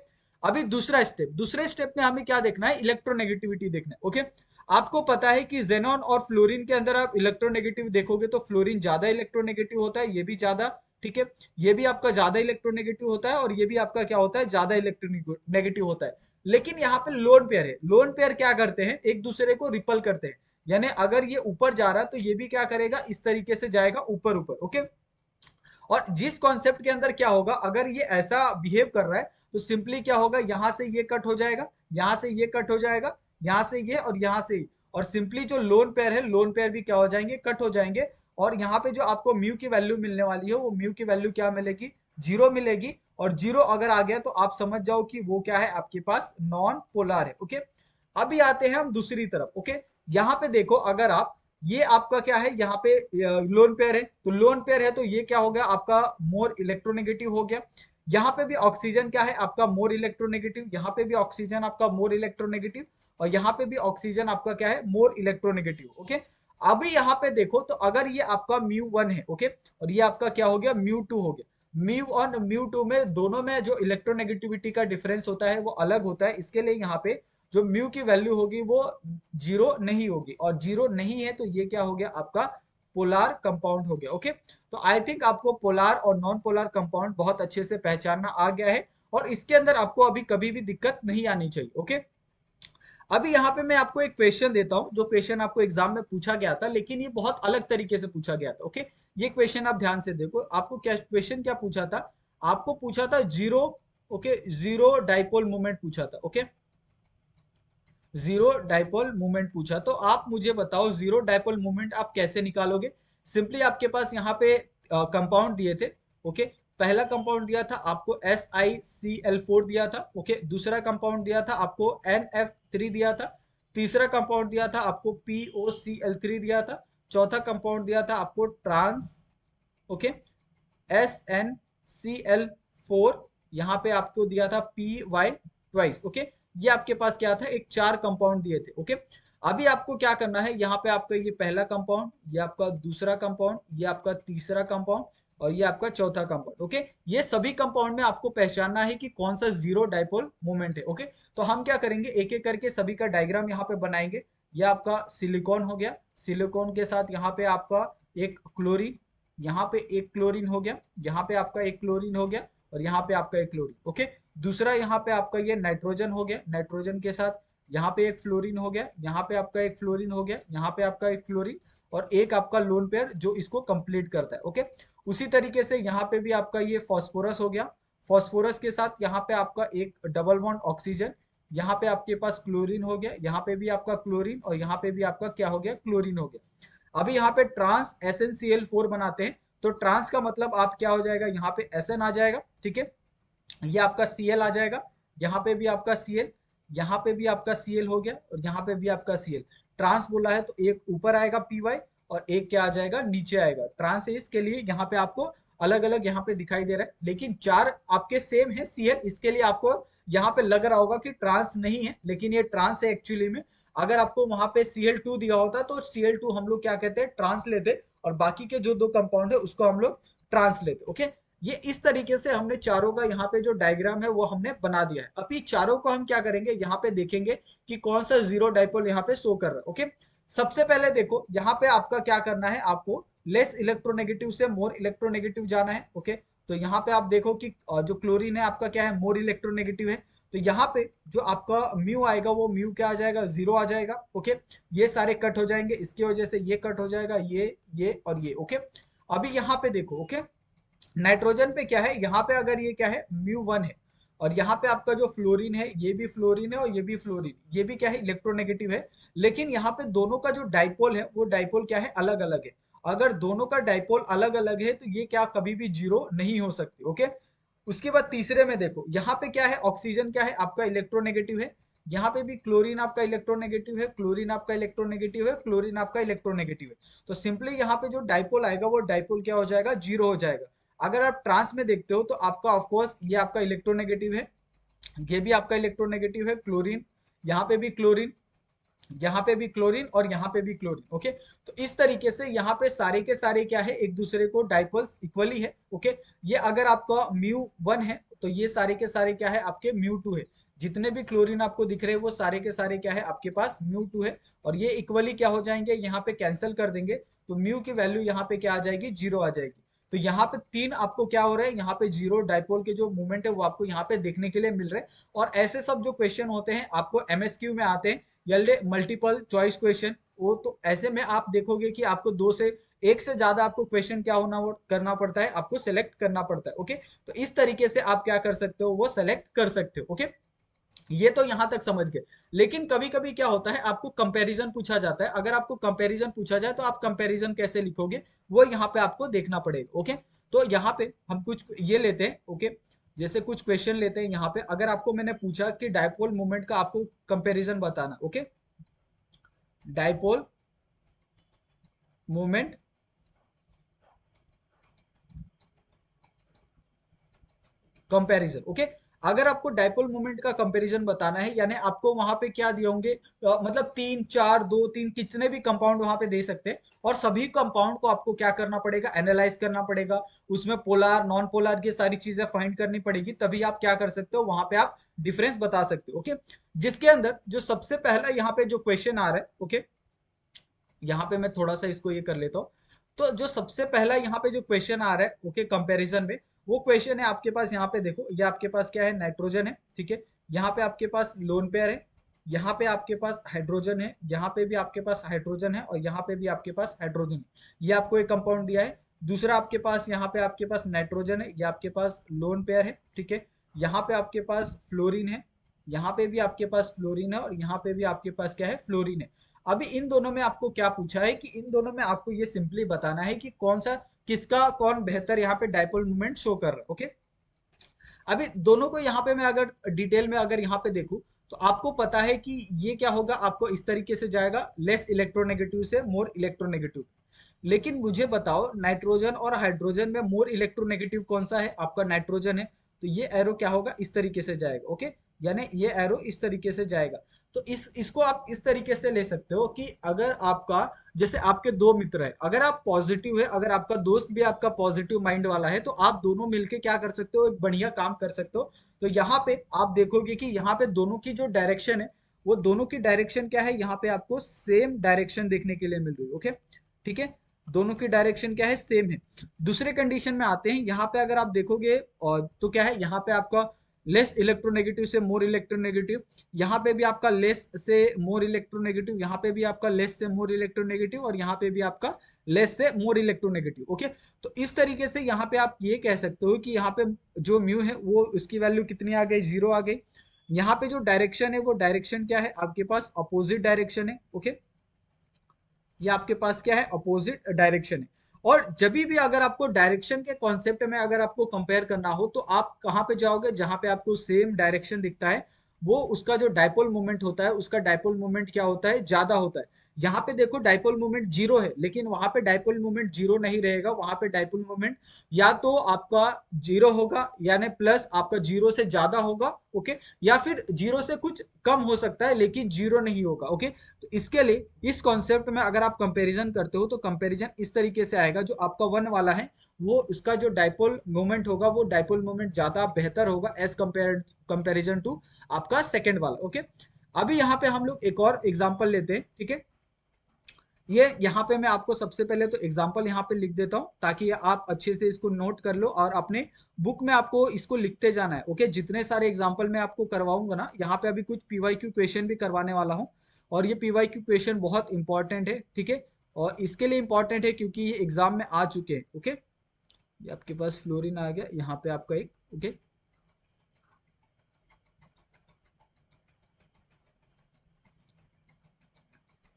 अभी दूसरा स्टेप, दूसरे स्टेप में हमें क्या देखना है, इलेक्ट्रोनेगेटिविटी देखना है, ओके। आपको पता है कि जेनॉन और फ्लोरीन के अंदर आप इलेक्ट्रोनेगेटिव देखोगे तो फ्लोरीन ज्यादा इलेक्ट्रोनेगेटिव होता है, ये भी ज्यादा, ठीक है, ये भी आपका ज्यादा इलेक्ट्रोनेगेटिव होता है, और ये भी आपका क्या होता है, ज्यादा इलेक्ट्रोनेगेटिव होता है। लेकिन यहाँ पे लोन पेयर है, लोन पेयर क्या करते हैं, एक दूसरे को रिपल करते हैं, यानी अगर ये ऊपर जा रहा है तो ये भी क्या करेगा, इस तरीके से जाएगा ऊपर ऊपर, ओके। और जिस कॉन्सेप्ट के अंदर क्या होगा, अगर ये ऐसा बिहेव कर रहा है तो सिंपली क्या होगा, यहां से ये कट हो जाएगा, यहां से ये कट हो जाएगा, यहां से ये और यहां से, और सिंपली जो लोन पेयर है, लोन पेयर भी क्या हो जाएंगे, कट हो जाएंगे। और यहाँ पे जो आपको म्यू की वैल्यू मिलने वाली है, वो म्यू की वैल्यू क्या मिलेगी, 0 मिलेगी। और 0 अगर आ गया तो आप समझ जाओ कि वो क्या है, आपके पास नॉन पोलर है, ओके। अभी आते हैं हम दूसरी तरफ, ओके। यहाँ पे देखो, अगर आप, ये आपका क्या है, यहाँ पे लोन पेयर है, तो लोन पेयर है तो ये क्या हो गया, आपका मोर इलेक्ट्रोनेगेटिव हो गया। यहाँ पे भी ऑक्सीजन क्या है, आपका मोर इलेक्ट्रोनेगेटिव, यहाँ पे भी ऑक्सीजन आपका मोर इलेक्ट्रोनेगेटिव, और यहाँ पे भी ऑक्सीजन आपका क्या है, मोर इलेक्ट्रोनेगेटिव, ओके। अभी यहाँ पे देखो तो अगर ये आपका μ1 है, ओके, और ये आपका क्या हो गया, μ2 हो गया। μ1 μ2 में दोनों में जो इलेक्ट्रोनेगेटिविटी का डिफरेंस होता है वो अलग होता है, इसके लिए यहाँ पे जो म्यू की वैल्यू होगी वो 0 नहीं होगी, और 0 नहीं है तो ये क्या हो गया, आपका पोलार कंपाउंड हो गया, ओके। तो आई थिंक आपको पोलार और नॉन पोलार कंपाउंड बहुत अच्छे से पहचानना आ गया है, और इसके अंदर आपको अभी कभी भी दिक्कत नहीं आनी चाहिए, ओके। अभी यहाँ पे मैं आपको एक क्वेश्चन देता हूं, जो क्वेश्चन आपको एग्जाम में पूछा गया था, लेकिन ये बहुत अलग तरीके से पूछा गया था, ओके। ये क्वेश्चन आप ध्यान से देखो, आपको क्या क्वेश्चन क्या पूछा था, आपको पूछा था zero, okay, zero dipole moment पूछा था, ओके, जीरो डाइपोल मोमेंट पूछा। तो आप मुझे बताओ, जीरो डाइपोल मोमेंट आप कैसे निकालोगे। सिंपली आपके पास यहाँ पे कंपाउंड दिए थे, ओके। पहला कंपाउंड दिया था आपको SiCl4 दिया था, ओके। दूसरा कंपाउंड दिया था आपको NF3 दिया था। तीसरा कंपाउंड दिया था आपको POCl3 दिया था। चौथा कंपाउंड दिया था आपको ट्रांस, ओके, SnCl4, यहाँ पे आपको दिया था PY ट्वाइस, ओके। ये आपके पास क्या था, एक 4 कंपाउंड दिए थे, ओके। अभी आपको क्या करना है, यहाँ पे आपका ये पहला कंपाउंड, ये आपका दूसरा कंपाउंड, ये आपका तीसरा कंपाउंड, और ये आपका चौथा कंपाउंड, ओके। ये सभी कंपाउंड में आपको पहचानना है कि कौन सा जीरो डाइपोल मोमेंट है, ओके। तो हम क्या करेंगे, एक एक करके सभी का डायग्राम यहाँ पे बनाएंगे। ये आपका सिलिकॉन हो गया, सिलिकॉन के साथ यहाँ पे आपका एक क्लोरीन, यहाँ पे एक क्लोरीन हो गया, यहाँ पे आपका एक क्लोरीन हो गया, और यहाँ पे आपका एक क्लोरीन, ओके। दूसरा यहाँ पे आपका ये नाइट्रोजन हो गया, नाइट्रोजन के साथ यहाँ पे एक फ्लोरीन हो गया, यहाँ पे आपका एक फ्लोरीन हो गया, यहाँ पे आपका एक फ्लोरीन, और एक आपका लोन पेयर जो इसको कंप्लीट करता है। ओके, उसी तरीके से यहाँ पे भी आपका ये फॉस्फोरस हो गया, फॉस्फोरस के साथ यहाँ पे आपका एक डबल बॉन्ड ऑक्सीजन, यहाँ पे आपके पास क्लोरीन हो गया, यहाँ पे भी आपका क्लोरीन, और यहाँ पे भी आपका क्या हो गया, क्लोरीन हो गया। अभी यहाँ पे ट्रांस SnCl4 बनाते हैं, तो ट्रांस का मतलब आप क्या हो जाएगा, यहाँ पे Sn आ जाएगा, ठीक है, ये आपका Cl आ जाएगा, यहाँ पे भी आपका Cl, यहाँ पे भी आपका Cl हो गया, और यहाँ पे भी आपका Cl। ट्रांस बोला है तो एक ऊपर आएगा Py, और एक क्या आ जाएगा, नीचे आएगा। ट्रांस है, इसके लिए यहाँ पे आपको अलग अलग यहाँ पे दिखाई दे रहा है, लेकिन चार आपके सेम है Cl, इसके लिए आपको यहाँ पे लग रहा होगा कि ट्रांस नहीं है, लेकिन ये ट्रांस है एक्चुअली में। अगर आपको वहां पे Cl2 दिया होता तो Cl2 हम लोग क्या कहते हैं, ट्रांस लेते, और बाकी के जो दो कंपाउंड है उसको हम लोग ट्रांस लेते। ओके, ये इस तरीके से हमने चारों का यहाँ पे जो डायग्राम है वो हमने बना दिया है। अभी चारों को हम क्या करेंगे, यहाँ पे देखेंगे कि कौन सा जीरो डाइपोल यहाँ पे शो कर रहा है। ओके, सबसे पहले देखो यहाँ पे आपका क्या करना है, आपको लेस इलेक्ट्रोनेगेटिव से मोर इलेक्ट्रोनेगेटिव जाना है। ओके, तो यहाँ पे आप देखो कि जो क्लोरीन है आपका क्या है, मोर इलेक्ट्रोनेगेटिव है, तो यहाँ पे जो आपका म्यू आएगा वो म्यू क्या आ जाएगा, जीरो आ जाएगा। ओके, ये सारे कट हो जाएंगे, इसकी वजह से ये कट हो जाएगा, ये और ये। ओके, अभी यहाँ पे देखो, ओके, नाइट्रोजन पे क्या है, यहाँ पे अगर ये क्या है, म्यू 1 है, और यहाँ पे आपका जो फ्लोरीन है ये भी फ्लोरीन है, और ये भी फ्लोरीन, ये भी क्या है, इलेक्ट्रोनेगेटिव है। लेकिन यहाँ पे दोनों का जो डाइपोल है वो डाइपोल क्या है, अलग अलग है। अगर दोनों का डाइपोल अलग अलग है तो ये क्या कभी भी जीरो नहीं हो सकती। ओके, उसके बाद तीसरे में देखो, यहाँ पे क्या है, ऑक्सीजन क्या है आपका, इलेक्ट्रोनेगेटिव है। यहाँ पे भी क्लोरीन आपका इलेक्ट्रोनेगेटिव है, क्लोरीन आपका इलेक्ट्रोनेगेटिव है, क्लोरीन आपका इलेक्ट्रोनेगेटिव है। तो सिंपली यहाँ पे जो डाइपोल आएगा वो डाइपोल क्या हो जाएगा, जीरो हो जाएगा। अगर आप ट्रांस में देखते हो तो आपका ऑफकोर्स ये आपका इलेक्ट्रोनेगेटिव है, ये भी आपका इलेक्ट्रोनेगेटिव है, क्लोरीन, यहाँ पे भी क्लोरीन, यहाँ पे भी क्लोरीन, और यहाँ पे भी क्लोरीन। ओके, तो इस तरीके से यहाँ पे सारे के सारे क्या है, एक दूसरे को डाइपोल्स इक्वली है। ओके, ये अगर आपका म्यू 1 है तो ये सारे के सारे क्या है, आपके म्यू 2 है। जितने भी क्लोरीन आपको दिख रहे हैं वो सारे के सारे क्या है, आपके पास म्यू 2 है, और ये इक्वली क्या हो जाएंगे, यहाँ पे कैंसिल कर देंगे, तो म्यू की वैल्यू यहाँ पे क्या आ जाएगी, जीरो आ जाएगी। तो यहाँ पे तीन आपको क्या हो रहा है, यहाँ पे जीरो डाइपोल के जो मूवमेंट है वो आपको यहाँ पे देखने के लिए मिल रहे हैं। और ऐसे सब जो क्वेश्चन होते हैं आपको MSQ में आते हैं, या मल्टीपल चॉइस क्वेश्चन, वो तो ऐसे में आप देखोगे कि आपको दो से एक से ज्यादा आपको क्वेश्चन क्या होना, वो करना पड़ता है, आपको सेलेक्ट करना पड़ता है। ओके, तो इस तरीके से आप क्या कर सकते हो, वो सेलेक्ट कर सकते हो। ओके, ये तो यहां तक समझ गए। लेकिन कभी कभी क्या होता है, आपको कंपैरिजन पूछा जाता है। अगर आपको कंपैरिजन पूछा जाए तो आप कंपैरिजन कैसे लिखोगे, वो यहाँ पे आपको देखना पड़ेगा। ओके, तो यहाँ पे हम कुछ ये लेते हैं। ओके, जैसे कुछ क्वेश्चन लेते हैं यहाँ पे, अगर आपको मैंने पूछा कि डायपोल मोमेंट का आपको कंपैरिजन बताना। Okay, dipole moment comparison. Okay, अगर आपको डायपोल मोमेंट का कंपैरिजन बताना है, यानी आपको वहां पे क्या दिए होंगे, मतलब 3 4 2 3 कितने भी कंपाउंड वहां पे दे सकते हैं, और सभी कंपाउंड को आपको क्या करना पड़ेगा, एनालाइज करना पड़ेगा, उसमें पोलर नॉन पोलर की सारी चीजें फाइंड करनी पड़ेगी, तभी आप क्या कर सकते हो, वहां पे आप डिफरेंस बता सकते हो। ओके, जिसके अंदर जो सबसे पहला यहाँ पे जो क्वेश्चन आ रहा है, ओके, यहाँ पे मैं थोड़ा सा इसको ये कर लेता हूँ। तो जो सबसे पहला यहाँ पे जो क्वेश्चन आ रहा है, ओके, कंपैरिजन में, वो क्वेश्चन है आपके पास, यहाँ पे देखो, ये आपके पास क्या है, नाइट्रोजन है, ठीक है, यहाँ पे आपके पास लोन पेयर है, यहाँ पे आपके पास हाइड्रोजन है, यहाँ पे भी आपके पास हाइड्रोजन है, और यहाँ पे भी आपके पास हाइड्रोजन है। ये आपको एक कंपाउंड दिया है। दूसरा आपके पास यहाँ पे आपके पास नाइट्रोजन है, ये आपके पास लोन पेयर है, ठीक है, यहाँ पे आपके पास फ्लोरीन है, यहाँ पे भी आपके पास फ्लोरीन है, और यहाँ पे भी आपके पास क्या है, फ्लोरीन है। अभी इन दोनों में आपको क्या पूछा है कि इन दोनों में आपको ये सिंपली बताना है कि कौन सा, किसका कौन बेहतर यहाँ पे डायपोल मूवमेंट शो कर रहा है। ओके, अभी दोनों को यहाँ पे मैं अगर डिटेल में अगर यहाँ पे देखूं तो आपको पता है कि ये क्या होगा, आपको इस तरीके से जाएगा, लेस इलेक्ट्रोनेगेटिव से मोर इलेक्ट्रोनेगेटिव। लेकिन मुझे बताओ, नाइट्रोजन और हाइड्रोजन में मोर इलेक्ट्रोनेगेटिव कौन सा है, आपका नाइट्रोजन है, तो ये एरो क्या होगा, इस तरीके से जाएगा। ओके, यानी ये एरो इस तरीके से जाएगा। तो इसको आप इस तरीके से ले सकते हो कि अगर आपका, जैसे आपके दो मित्र है, अगर आप पॉजिटिव है, अगर आपका दोस्त भी आपका पॉजिटिव माइंड वाला है, तो आप दोनों मिलके क्या कर सकते हो, एक बढ़िया काम कर सकते हो। तो यहाँ पे आप देखोगे कि यहाँ पे दोनों की जो डायरेक्शन है, वो दोनों की डायरेक्शन क्या है, यहाँ पे आपको सेम डायरेक्शन देखने के लिए मिल रही है। ओके, ठीक है, दोनों की डायरेक्शन क्या है, सेम है। दूसरे कंडीशन में आते हैं, यहाँ पे अगर आप देखोगे और तो क्या है, यहाँ पे आपका लेस इलेक्ट्रोनेगेटिव से मोर इलेक्ट्रोनेगेटिव, यहाँ पे भी आपका लेस से मोर इलेक्ट्रोनेगेटिव, यहाँ पे भी आपका लेस से मोर इलेक्ट्रोनेगेटिव, और यहाँ पे भी आपका लेस से मोर इलेक्ट्रोनेगेटिव। ओके, तो इस तरीके से यहाँ पे आप ये कह सकते हो कि यहाँ पे जो म्यू है वो उसकी वैल्यू कितनी आ गई, 0 आ गई। यहाँ पे जो डायरेक्शन है वो डायरेक्शन क्या है आपके पास, अपोजिट डायरेक्शन है। ओके, ये आपके पास क्या है, अपोजिट डायरेक्शन है। और जब भी अगर आपको डायरेक्शन के कॉन्सेप्ट में अगर आपको कंपेयर करना हो तो आप कहाँ पे जाओगे, जहां पे आपको सेम डायरेक्शन दिखता है, वो उसका जो डायपोल मोमेंट होता है, उसका डायपोल मोमेंट क्या होता है, ज्यादा होता है। यहाँ पे देखो डायपोल मोमेंट 0 है, लेकिन वहां पे डायपोल मोमेंट 0 नहीं रहेगा, वहां पे डायपोल मोमेंट या तो आपका 0 होगा, यानी प्लस आपका 0 से ज्यादा होगा। ओके, या फिर 0 से कुछ कम हो सकता है, लेकिन 0 नहीं होगा। ओके, तो इसके लिए इस कॉन्सेप्ट में अगर आप कंपैरिजन करते हो तो कंपैरिजन इस तरीके से आएगा, जो आपका वन वाला है वो उसका जो डायपोल मोमेंट होगा वो डायपोल मोमेंट ज्यादा बेहतर होगा एज कंपेरिजन टू आपका सेकंड वाला। ओके, अभी यहाँ पे हम लोग एक और एग्जांपल लेते हैं। ठीक है, ये यहाँ पे मैं आपको सबसे पहले तो एग्जांपल यहाँ पे लिख देता हूँ ताकि आप अच्छे से इसको नोट कर लो, और अपने बुक में आपको इसको लिखते जाना है। ओके, जितने सारे एग्जांपल मैं आपको करवाऊंगा ना, यहाँ पे अभी कुछ पीवाईक्यू क्वेश्चन भी करवाने वाला हूँ, और ये पीवाईक्यू क्वेश्चन बहुत इंपॉर्टेंट है। ठीक है, और इसके लिए इंपॉर्टेंट है क्योंकि ये एग्जाम में आ चुके हैं। ओके, ये आपके पास फ्लोरीन आ गया यहाँ पे आपका एक। ओके,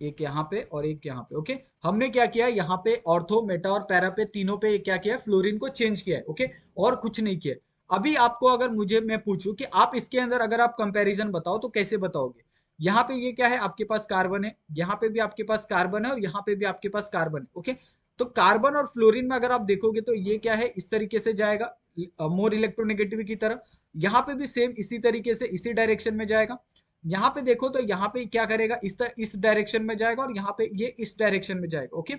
एक यहाँ पे और एक यहाँ पे। ओके, हमने क्या किया यहाँ पे, ऑर्थो, मेटा और पैरा पे तीनों पे क्या किया, फ्लोरीन को चेंज किया है। ओके, और कुछ नहीं किया। अभी आपको अगर मुझे मैं पूछूं कि आप इसके अंदर अगर आप कंपैरिजन बताओ तो कैसे बताओगे। यहाँ पे ये क्या है, आपके पास कार्बन है, यहाँ पे भी आपके पास कार्बन है, और यहाँ पे भी आपके पास कार्बन है। ओके, तो कार्बन और फ्लोरीन में अगर आप देखोगे तो ये क्या है, इस तरीके से जाएगा मोर इलेक्ट्रोनेगेटिव की तरफ। यहाँ पे भी सेम इसी तरीके से इसी डायरेक्शन में जाएगा। यहाँ पे देखो तो यहाँ पे क्या करेगा, इस डायरेक्शन में जाएगा, और यहाँ पे ये इस डायरेक्शन में जाएगा। ओके,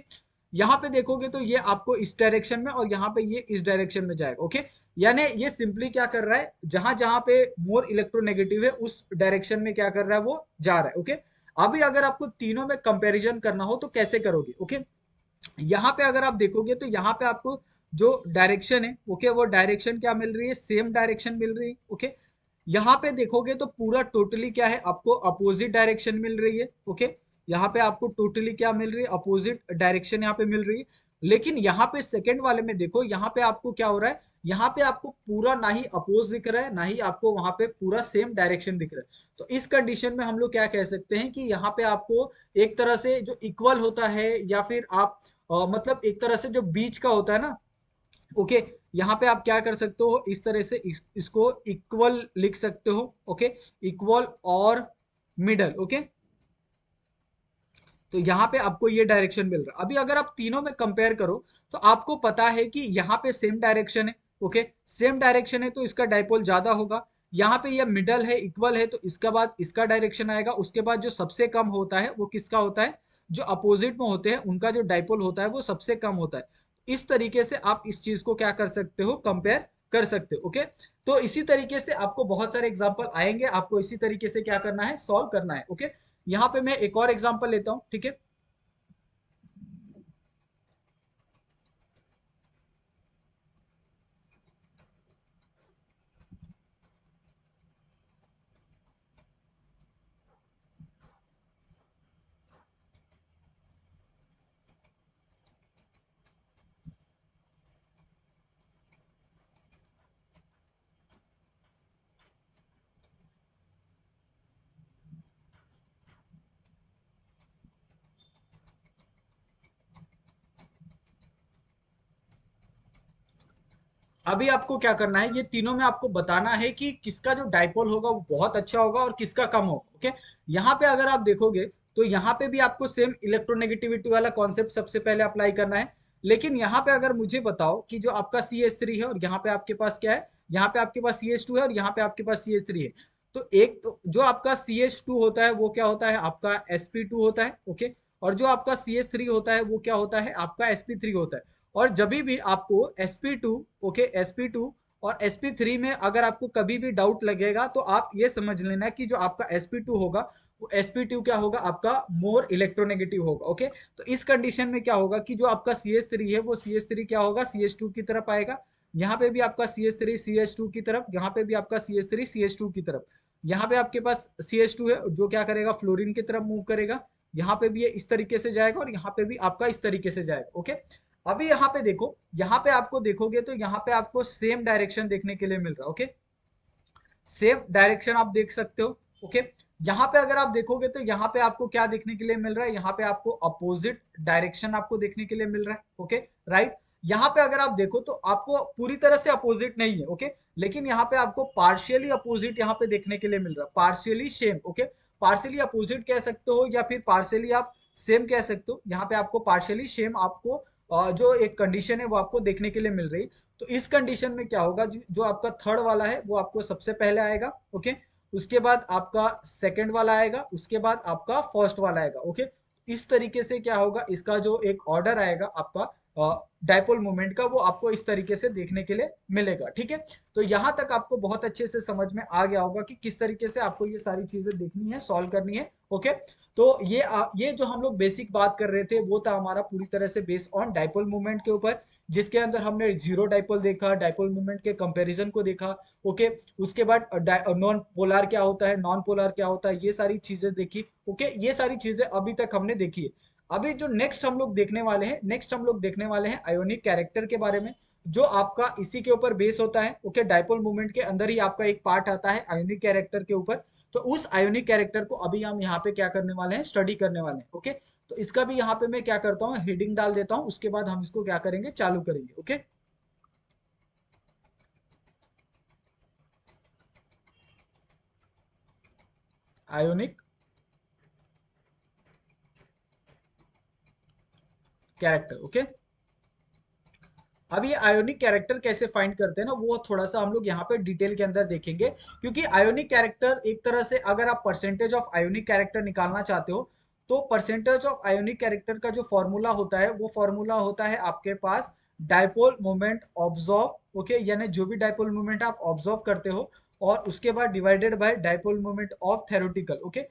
यहाँ पे देखोगे तो ये आपको इस डायरेक्शन में, और यहाँ पे ये इस डायरेक्शन में जाएगा। ओके, यानी ये सिंपली क्या कर रहा है, जहां जहां पे मोर इलेक्ट्रोनेगेटिव है उस डायरेक्शन में क्या कर रहा है, वो जा रहा है। ओके, अभी अगर आपको तीनों में कंपैरिजन करना हो तो कैसे करोगे। ओके, यहाँ पे अगर आप देखोगे तो यहाँ पे आपको जो डायरेक्शन है, ओके, वो डायरेक्शन क्या मिल रही है, सेम डायरेक्शन मिल रही है। ओके, यहाँ पे देखोगे तो पूरा टोटली क्या है, आपको अपोजिट डायरेक्शन मिल रही है। ओके, यहाँ पे आपको टोटली क्या मिल रही है, अपोजिट डायरेक्शन यहाँ पे मिल रही है। लेकिन यहाँ पे सेकंड वाले में देखो, यहाँ पे आपको क्या हो रहा है, यहाँ पे आपको पूरा ना ही अपोज दिख रहा है, ना ही आपको वहां पे पूरा सेम डायरेक्शन दिख रहा है। तो इस कंडीशन में हम लोग क्या कह सकते हैं कि यहाँ पे आपको एक तरह से जो इक्वल होता है, या फिर आप मतलब एक तरह से जो बीच का होता है ना। ओके, यहाँ पे आप क्या कर सकते हो, इस तरह से इसको इक्वल लिख सकते हो। ओके, इक्वल और मिडल। ओके, तो यहाँ पे आपको ये डायरेक्शन मिल रहा है। अभी अगर आप तीनों में कंपेयर करो तो आपको पता है कि यहाँ पे सेम डायरेक्शन है। ओके, सेम डायरेक्शन है तो इसका डायपोल ज्यादा होगा। यहाँ पे ये मिडल है, इक्वल है, तो इसका बाद इसका डायरेक्शन आएगा। उसके बाद जो सबसे कम होता है वो किसका होता है, जो अपोजिट में होते हैं उनका जो डायपोल होता है वो सबसे कम होता है। इस तरीके से आप इस चीज को क्या कर सकते हो, कंपेयर कर सकते हो। ओके, तो इसी तरीके से आपको बहुत सारे एग्जाम्पल आएंगे, आपको इसी तरीके से क्या करना है, सॉल्व करना है। ओके, यहाँ पे मैं एक और एग्जांपल लेता हूं। ठीक है, अभी आपको क्या करना है, ये तीनों में आपको बताना है कि किसका जो डायपोल होगा वो बहुत अच्छा होगा और किसका कम होगा। ओके, यहाँ पे अगर आप देखोगे तो यहाँ पे भी आपको सेम इलेक्ट्रोनेगेटिविटी वाला कॉन्सेप्ट सबसे पहले अप्लाई करना है। लेकिन यहाँ पे अगर मुझे बताओ कि जो आपका CH3 है, और यहाँ पे आपके पास क्या है, यहाँ पे आपके पास CH2 है, और यहाँ पे आपके पास CH3 है। तो एक तो जो आपका CH2 होता है वो क्या होता है, आपका sp2 होता है। ओके, और जो आपका CH3 होता है वो क्या होता है, आपका sp3 होता है। और जब भी आपको sp2, ओके, sp2 और sp3 में अगर आपको कभी भी डाउट लगेगा तो आप ये समझ लेना कि जो आपका sp2 होगा वो sp2 क्या होगा, आपका मोर इलेक्ट्रोनेगेटिव होगा। ओके, तो इस कंडीशन में क्या होगा कि जो आपका CH3 है वो CH3 क्या होगा, CH2 की तरफ आएगा। यहाँ पे भी आपका CH3 CH2 की तरफ, यहाँ पे भी आपका CH3 CH2 की तरफ। यहाँ पे आपके पास CH2 है जो क्या करेगा, फ्लोरीन की तरफ मूव करेगा। यहाँ पे भी ये इस तरीके से जाएगा और यहाँ पे भी आपका इस तरीके से जाएगा। ओके, अभी यहाँ पे देखो, यहाँ पे आपको देखोगे तो यहाँ पे आपको सेम डायरेक्शन देखने के लिए मिल रहा है। ओके, सेम डायरेक्शन आप देख सकते हो। ओके, यहाँ पे अगर आप देखोगे तो यहाँ पे आपको क्या देखने के लिए मिल रहा है, यहाँ पे आपको अपोजिट डायरेक्शन आपको देखने के लिए मिल रहा है। Okay, right. यहाँ पे अगर आप देखो तो आपको पूरी तरह से अपोजिट नहीं है। ओके, लेकिन यहाँ पे आपको पार्शियली अपोजिट यहाँ पे देखने के लिए मिल रहा है, partially same. Okay, partially opposite कह सकते हो या फिर पार्शियली आप सेम कह सकते हो। यहाँ पे आपको पार्शियली सेम आपको जो एक कंडीशन है वो आपको देखने के लिए मिल रही है। तो इस कंडीशन में क्या होगा, जो आपका थर्ड वाला है वो आपको सबसे पहले आएगा। ओके, उसके बाद आपका सेकंड वाला आएगा, उसके बाद आपका फर्स्ट वाला आएगा। ओके, इस तरीके से क्या होगा, इसका जो एक ऑर्डर आएगा आपका डायपोल मोमेंट का, वो आपको इस तरीके से देखने के लिए मिलेगा। ठीक है, तो यहां तक आपको बहुत अच्छे से समझ में आ गया होगा कि किस तरीके से आपको ये सारी चीजें देखनी है, सॉल्व करनी है। ओके, तो ये जो हम लोग बेसिक बात कर रहे थे वो था हमारा पूरी तरह से बेस्ड ऑन डायपोल मोमेंट के ऊपर, जिसके अंदर हमने जीरो डायपोल देखा, डायपोल मोमेंट के कंपैरिजन को देखा। ओके, उसके बाद नॉन पोलर क्या होता है, नॉन पोलर क्या होता है, ये सारी चीजें देखी। ओके, ये सारी चीजें अभी तक हमने देखी है। अभी जो नेक्स्ट हम लोग देखने वाले हैं, नेक्स्ट हम लोग देखने वाले हैं आयोनिक कैरेक्टर के बारे में, जो आपका इसी के ऊपर बेस होता है। ओके, डायपोल मूवमेंट के अंदर ही आपका एक पार्ट आता है आयोनिक कैरेक्टर के ऊपर। तो उस आयोनिक कैरेक्टर को अभी हम यहाँ पे क्या करने वाले हैं, स्टडी करने वाले हैं। ओके, तो इसका भी यहाँ पे मैं क्या करता हूँ, हेडिंग डाल देता हूँ, उसके बाद हम इसको क्या करेंगे, चालू करेंगे। Okay, ionic character. ओके, अब ये आयोनिक कैरेक्टर कैसे फाइंड करते हैं ना, वो थोड़ा सा हम लोग यहाँ पे डिटेल के अंदर देखेंगे। क्योंकि आयोनिक कैरेक्टर एक तरह से, अगर आप परसेंटेज ऑफ आयोनिक कैरेक्टर निकालना चाहते हो, तो परसेंटेज ऑफ आयोनिक कैरेक्टर का जो फॉर्मूला होता है वो फॉर्मूला होता है आपके पास डायपोल मोमेंट ऑब्जॉर्व। ओके, यानी जो भी डायपोल मोमेंट आप ऑब्जॉर्व करते हो, और उसके बाद divided by dipole moment of theoretical. Okay,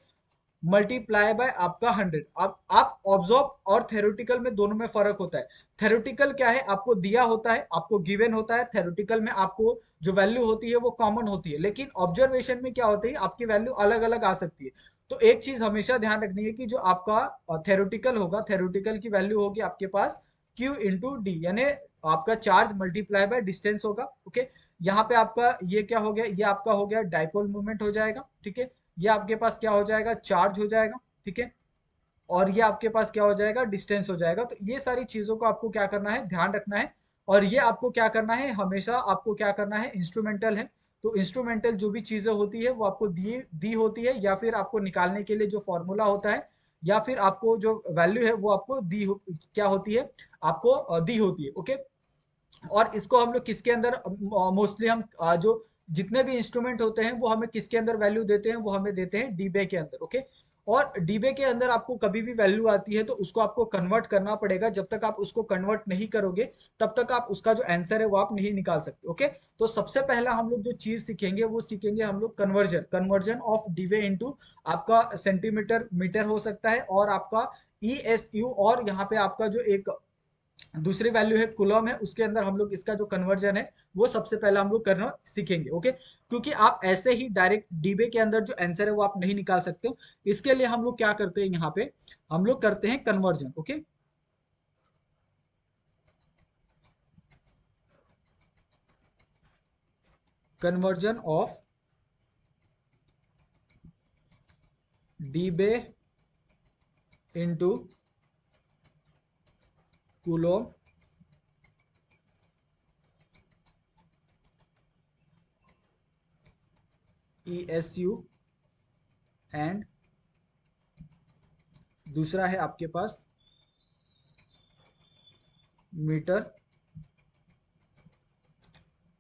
multiply bye आपका 100। आप ऑब्जॉर्व और थेरोटिकल में दोनों में फर्क होता है। थेरोटिकल क्या है, आपको दिया होता है, आपको गिवन होता है। थेरोटिकल में आपको जो वैल्यू होती है वो कॉमन होती है, लेकिन ऑब्जर्वेशन में क्या होती है, आपकी वैल्यू अलग अलग आ सकती है। तो एक चीज हमेशा ध्यान रखनी है कि जो आपका थेरोटिकल होगा, थेरोटिकल की वैल्यू होगी आपके पास Q इंटू डी, यानी आपका चार्ज मल्टीप्लाई बाय डिस्टेंस होगा। ओके, यहाँ पे आपका ये क्या हो गया, ये आपका हो गया डायपोल मूवमेंट हो जाएगा। ठीक है, ये आपके पास क्या हो जाएगा, चार्ज हो जाएगा। ठीक है, और ये आपके पास क्या हो जाएगा, डिस्टेंस हो जाएगा। तो ये सारी चीजों को आपको क्या करना है, ध्यान रखना है। और ये आपको क्या करना है, हमेशा आपको क्या करना है, इंस्ट्रूमेंटल है। तो इंस्ट्रूमेंटल जो भी चीजें होती है वो आपको दी होती है, या फिर आपको निकालने के लिए जो फॉर्मूला होता है, या फिर आपको जो वैल्यू है वो आपको क्या होती है, आपको दी होती है। ओके, और इसको हम लोग किसके अंदर मोस्टली हम जो जितने भी इंस्ट्रूमेंट होते हैं वो हमें किसके अंदर वैल्यू देते हैं, वो हमें देते हैं डीबे के अंदर। ओके, और डीबे के अंदर आपको कभी भी वैल्यू आती है तो उसको आपको कन्वर्ट करना पड़ेगा। जब तक आप उसको कन्वर्ट नहीं करोगे तब तक आप उसका जो आंसर है वो आप नहीं निकाल सकते। ओके, तो सबसे पहला हम लोग जो चीज सीखेंगे वो सीखेंगे हम लोग conversion, conversion of debye into आपका सेंटीमीटर मीटर हो सकता है, और आपका ESU, और यहाँ पे आपका जो एक दूसरी वैल्यू है कुलम है, उसके अंदर हम लोग इसका जो कन्वर्जन है वो सबसे पहले हम लोग करना सीखेंगे। ओके, क्योंकि आप ऐसे ही डायरेक्ट डीबे के अंदर जो आंसर है वो आप नहीं निकाल सकते हो। इसके लिए हम लोग क्या करते हैं, यहाँ पे हम लोग करते हैं conversion. Okay, conversion of debye into coulomb ESU, and दूसरा है आपके पास मीटर,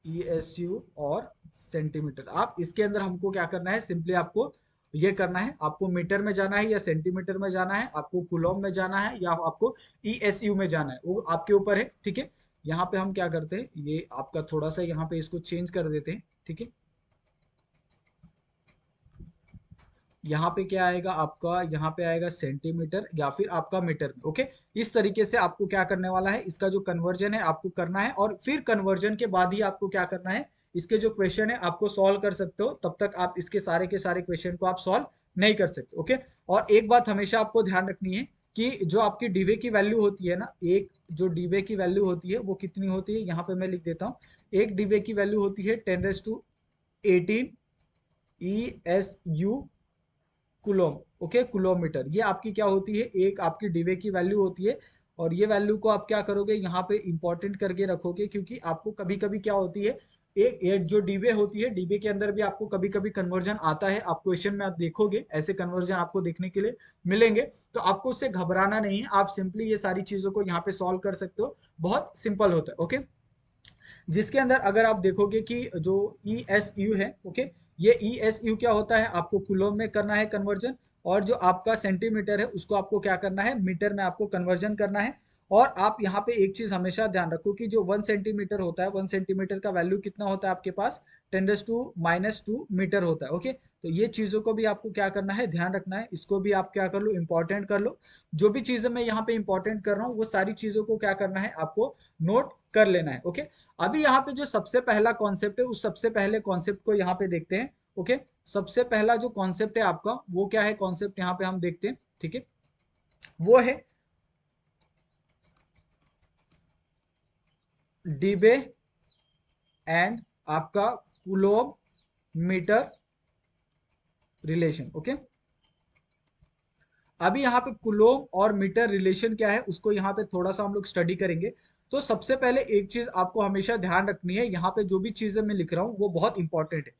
ESU और सेंटीमीटर। आप इसके अंदर हमको क्या करना है, सिंपली आपको ये करना है, आपको मीटर में जाना है या सेंटीमीटर में जाना है, आपको कुलॉम में जाना है या आपको ESU में जाना है, वो आपके ऊपर है। ठीक है, यहाँ पे हम क्या करते हैं, ये आपका थोड़ा सा यहाँ पे इसको चेंज कर देते हैं। ठीक है, यहाँ पे क्या आएगा आपका, यहाँ पे आएगा सेंटीमीटर या फिर आपका मीटर में। ओके, इस तरीके से आपको क्या करने वाला है, इसका जो कन्वर्जन है आपको करना है, और फिर कन्वर्जन के बाद ही आपको क्या करना है, इसके जो क्वेश्चन है आपको सॉल्व कर सकते हो, तब तक आप इसके सारे के सारे क्वेश्चन को आप सॉल्व नहीं कर सकते। ओके, और एक बात हमेशा आपको ध्यान रखनी है कि जो आपकी डीवे की वैल्यू होती है ना, एक जो डीवे की वैल्यू होती है वो कितनी होती है, यहाँ पे मैं लिख देता हूँ। एक डीवे की वैल्यू होती है 10⁻18 ESU कुलोम। ओके, कुलोमीटर, ये आपकी क्या होती है, एक आपकी डीवे की वैल्यू होती है। और ये वैल्यू को आप क्या करोगे, यहाँ पे इंपॉर्टेंट करके रखोगे, क्योंकि आपको कभी कभी क्या होती है, एक जो डीबे होती है, डीबे के अंदर भी आपको कभी कभी कन्वर्जन आता है, आप क्वेश्चन में आप देखोगे ऐसे कन्वर्जन आपको देखने के लिए मिलेंगे। तो आपको उससे घबराना नहीं है, आप सिंपली ये सारी चीजों को यहाँ पे सॉल्व कर सकते हो, बहुत सिंपल होता है। ओके, जिसके अंदर अगर आप देखोगे कि जो ई एस यू है, ओके, ये ई एस यू क्या होता है, आपको कुलोम में करना है कन्वर्जन, और जो आपका सेंटीमीटर है उसको आपको क्या करना है, मीटर में आपको कन्वर्जन करना है। और आप यहाँ पे एक चीज हमेशा ध्यान रखो कि जो 1 सेंटीमीटर होता है, 1 सेंटीमीटर का वैल्यू कितना होता है आपके पास, 10⁻⁻² मीटर होता है। ओके, तो ये चीजों को भी आपको क्या करना है, ध्यान रखना है, इसको भी आप क्या कर लो, इंपॉर्टेंट कर लो। जो भी चीजें मैं यहाँ पे इंपॉर्टेंट कर रहा हूँ वो सारी चीजों को क्या करना है, आपको नोट कर लेना है। ओके, अभी यहाँ पे जो सबसे पहला कॉन्सेप्ट है, उस सबसे पहले कॉन्सेप्ट को यहाँ पे देखते हैं। ओके, सबसे पहला जो कॉन्सेप्ट है आपका, वो क्या है कॉन्सेप्ट, यहाँ पे हम देखते हैं। ठीक है, वो है डीबे एंड आपका कुलोम मीटर रिलेशन। ओके, अभी यहाँ पे कुलोम और मीटर रिलेशन क्या है उसको यहाँ पे थोड़ा सा हम लोग स्टडी करेंगे। तो सबसे पहले एक चीज आपको हमेशा ध्यान रखनी है, यहाँ पे जो भी चीजें मैं लिख रहा हूँ वो बहुत इंपॉर्टेंट है।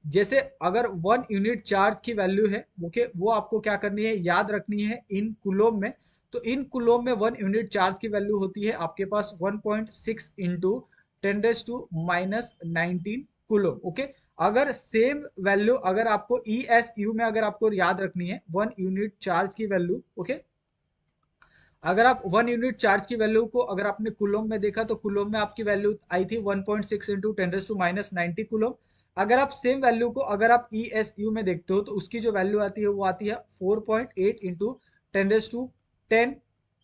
जैसे अगर 1 यूनिट चार्ज की वैल्यू है, ओके, वो आपको क्या करनी है, याद रखनी है इन कुलोम में। तो इन कुलोम में 1 यूनिट चार्ज की वैल्यू होती है आपके पास 1.6 इंटू 10⁻⁻19 कुलोम। ओके, अगर सेम वैल्यू अगर आपको ई एस यू में अगर आपको याद रखनी है 1 यूनिट चार्ज की वैल्यू, ओके, अगर आप 1 यूनिट चार्ज की वैल्यू को अगर आपने कुलोम में देखा तो कुलोम में आपकी वैल्यू आई थी 1.6 इंटू 10⁻⁻90 कुलोम। अगर आप सेम वैल्यू को अगर आप ई एस यू में देखते हो तो उसकी जो वैल्यू आती है वो आती है 4.8 into 10⁻10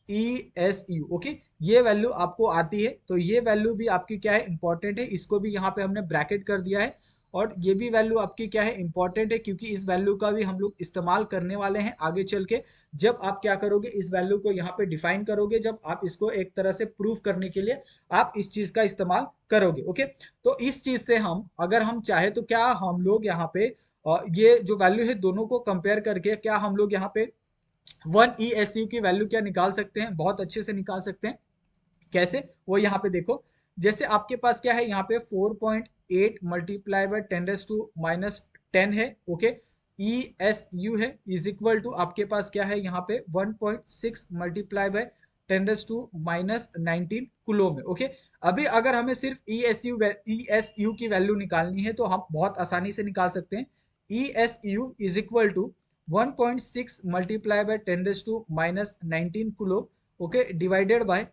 E S you. Okay, ये वैल्यू आपको आती है, तो ये वैल्यू भी आपकी क्या है, इंपॉर्टेंट है, इसको भी यहाँ पे हमने ब्रैकेट कर दिया है। और ये भी वैल्यू आपकी क्या है, इंपॉर्टेंट है, क्योंकि इस वैल्यू का भी हम लोग इस्तेमाल करने वाले हैं आगे चल के। जब आप क्या करोगे, इस वैल्यू को यहाँ पे डिफाइन करोगे, जब आप इसको एक तरह से प्रूफ करने के लिए आप इस चीज का इस्तेमाल करोगे। ओके, तो इस चीज से हम अगर हम चाहे तो क्या हम लोग यहाँ पे ये जो वैल्यू है दोनों को कंपेयर करके क्या हम लोग यहाँ पे 1 ESU की वैल्यू क्या निकाल सकते हैं, बहुत अच्छे से निकाल सकते हैं। कैसे, वो यहाँ पे देखो, जैसे आपके पास क्या है, यहाँ पे 4.8 मल्टीप्लाई बाय 10⁻⁻10 है। ओके, ई एस यू है इज इक्वल टू आपके पास क्या है, यहाँ पे 1.6 मल्टीप्लाई बाय 10⁻⁻19 कुलोम है। ओके, अभी अगर हमें सिर्फ ई एस यू की वैल्यू निकालनी है तो हम बहुत आसानी से निकाल सकते हैं। E S U is equal to 1.6 multiply by 10⁻⁻19 coulomb, okay, divided by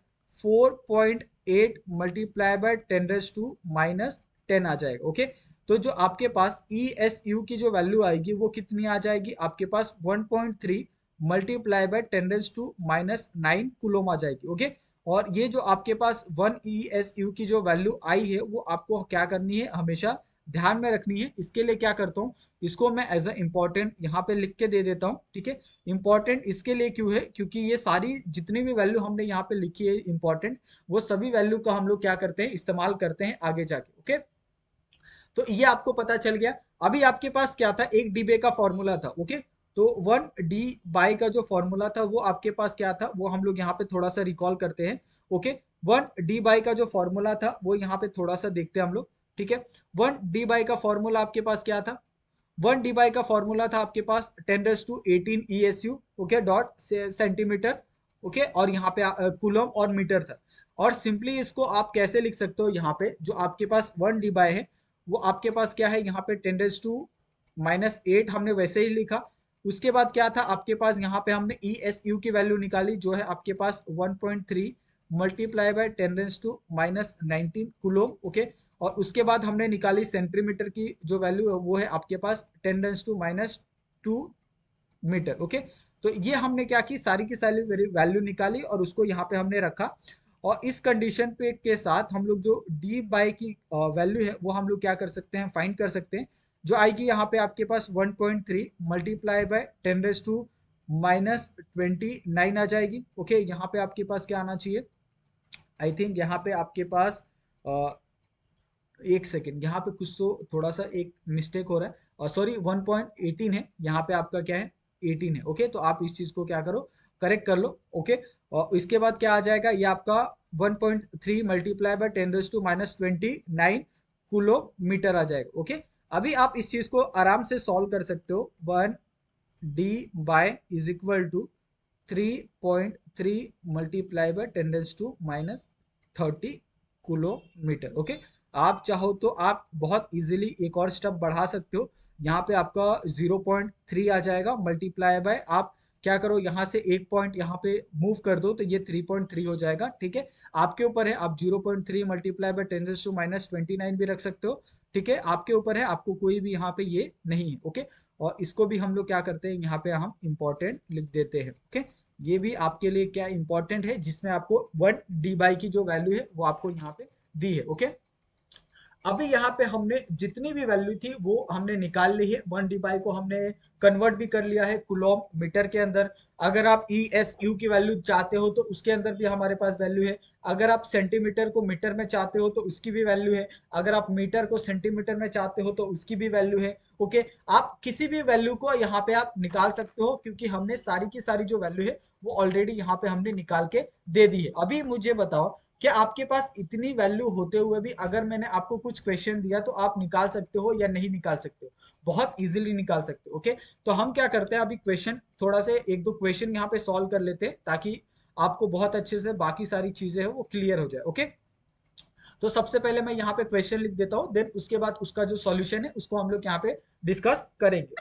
4.8 multiply by 10⁻⁻10 आ जाएगा। ओके, तो जो आपके पास ई एस यू की जो वैल्यू आएगी वो कितनी आ जाएगी, आपके पास 1.3 मल्टीप्लाई बाय 10⁻⁹ कुलोम आ जाएगी। ओके, और ये जो आपके पास 1 ई एस यू की जो वैल्यू आई है वो आपको क्या करनी है, हमेशा ध्यान में रखनी है। इसके लिए क्या करता हूँ, इसको मैं एज अ इम्पोर्टेंट यहाँ पे लिख के दे देता हूँ। ठीक है, इंपॉर्टेंट इसके लिए क्यों है, क्योंकि ये सारी जितनी भी वैल्यू हमने यहाँ पे लिखी है इंपॉर्टेंट, वो सभी वैल्यू का हम लोग क्या करते हैं, इस्तेमाल करते हैं आगे जाके। ओके, तो ये आपको पता चल गया। अभी आपके पास क्या था, एक डीबे का फॉर्मूला था। ओके, तो 1 D/, का जो फॉर्मूला था वो आपके पास क्या था, वो हम लोग यहाँ पे थोड़ा सा रिकॉल करते हैं। ओके, 1 D/, का जो फॉर्मूला था वो यहाँ पे थोड़ा सा देखते हैं हम लोग। ठीक है, 1 D/, का फॉर्मूला आपके पास क्या था, 1 D/, का फॉर्मूला था आपके पास 10⁻18 ESU, okay, dot centimetre. Okay, और यहाँ पे कुलम और मीटर था। और सिंपली इसको आप कैसे लिख सकते हो, यहाँ पे जो आपके पास 1 D/, है वो आपके पास क्या है, यहाँ पे 10⁻⁻8 हमने वैसे ही लिखा। उसके बाद क्या था आपके पास, यहाँ पे हमने ESU की वैल्यू निकाली जो है आपके पास 1.3 मल्टीप्लाई बाय 10⁻⁻19 कुलोम। ओके, और उसके बाद हमने निकाली सेंटीमीटर की जो वैल्यू है वो है आपके पास 10⁻⁻2 मीटर। ओके, तो ये हमने क्या की, सारी की सारी वैल्यू निकाली और उसको यहाँ पे हमने रखा। और इस कंडीशन पे के साथ हम लोग जो डी बाई की वैल्यू है वो हम लोग क्या कर सकते हैं, फाइंड कर सकते हैं। जो आएगी यहाँ पे आपके पास 1.3 मल्टीप्लाई बाय 10⁻⁻29 आ जाएगी। ओके, यहाँ पे आपके पास क्या आना चाहिए, आई थिंक यहाँ पे आपके पास एक सेकेंड, यहाँ पे कुछ तो थोड़ा सा एक मिस्टेक हो रहा है, और सॉरी 1.18 है, यहाँ पे आपका क्या है 18 है। ओके, तो आप इस चीज को क्या करो, करेक्ट कर लो। ओके, और इसके बाद क्या आ जाएगा, ये आपका 1.3 मल्टीप्लाई बाय 10⁻29 किलोमीटर आ जाएगा। ओके, अभी आप इस चीज को आराम से सॉल्व कर सकते हो। 1 d/= 3.3 multiply by 10⁻⁻30 kilometre. Okay, आप चाहो तो आप बहुत इजीली एक और स्टेप बढ़ा सकते हो। यहाँ पे आपका 0.3 आ जाएगा, मल्टीप्लाई बाय आप क्या करो, यहाँ से एक पॉइंट यहाँ पे मूव कर दो तो ये 3.3 हो जाएगा। ठीक है, आपके ऊपर है, आप 0.3 मल्टीप्लाई बाय 10⁻⁻29 भी रख सकते हो। ठीक है, आपके ऊपर है, आपको कोई भी यहाँ पे ये नहीं है। ओके, और इसको भी हम लोग क्या करते हैं, यहाँ पे हम इंपॉर्टेंट लिख देते हैं। ओके, ये भी आपके लिए क्या इंपॉर्टेंट है, जिसमें आपको 1 d की जो वैल्यू है वो आपको यहाँ पे दी है। ओके, अभी यहाँ पे हमने जितनी भी वैल्यू थी वो हमने निकाल ली है। 1 d को हमने कन्वर्ट भी कर लिया है कुलोम मीटर के अंदर। अगर आप ESU की वैल्यू चाहते हो तो उसके अंदर भी हमारे पास वैल्यू है। अगर आप सेंटीमीटर को मीटर में चाहते हो तो उसकी भी वैल्यू है। अगर आप मीटर को सेंटीमीटर में चाहते हो तो उसकी भी वैल्यू है। ओके, आप किसी भी वैल्यू को यहाँ पे आप निकाल सकते हो, क्योंकि हमने सारी की सारी जो वैल्यू है वो ऑलरेडी यहाँ पे हमने निकाल के दे दी है। अभी मुझे बताओ कि आपके पास इतनी वैल्यू होते हुए भी अगर मैंने आपको कुछ क्वेश्चन दिया तो आप निकाल सकते हो या नहीं निकाल सकते हो? बहुत इजीली निकाल सकते हो। ओके, तो हम क्या करते हैं, अभी क्वेश्चन थोड़ा से एक दो क्वेश्चन यहाँ पे सॉल्व कर लेते हैं, ताकि आपको बहुत अच्छे से बाकी सारी चीजें है वो क्लियर हो जाए। ओके, तो सबसे पहले मैं यहाँ पे क्वेश्चन लिख देता हूँ, देन उसके बाद उसका जो सॉल्यूशन है उसको हम लोग यहाँ पे डिस्कस करेंगे।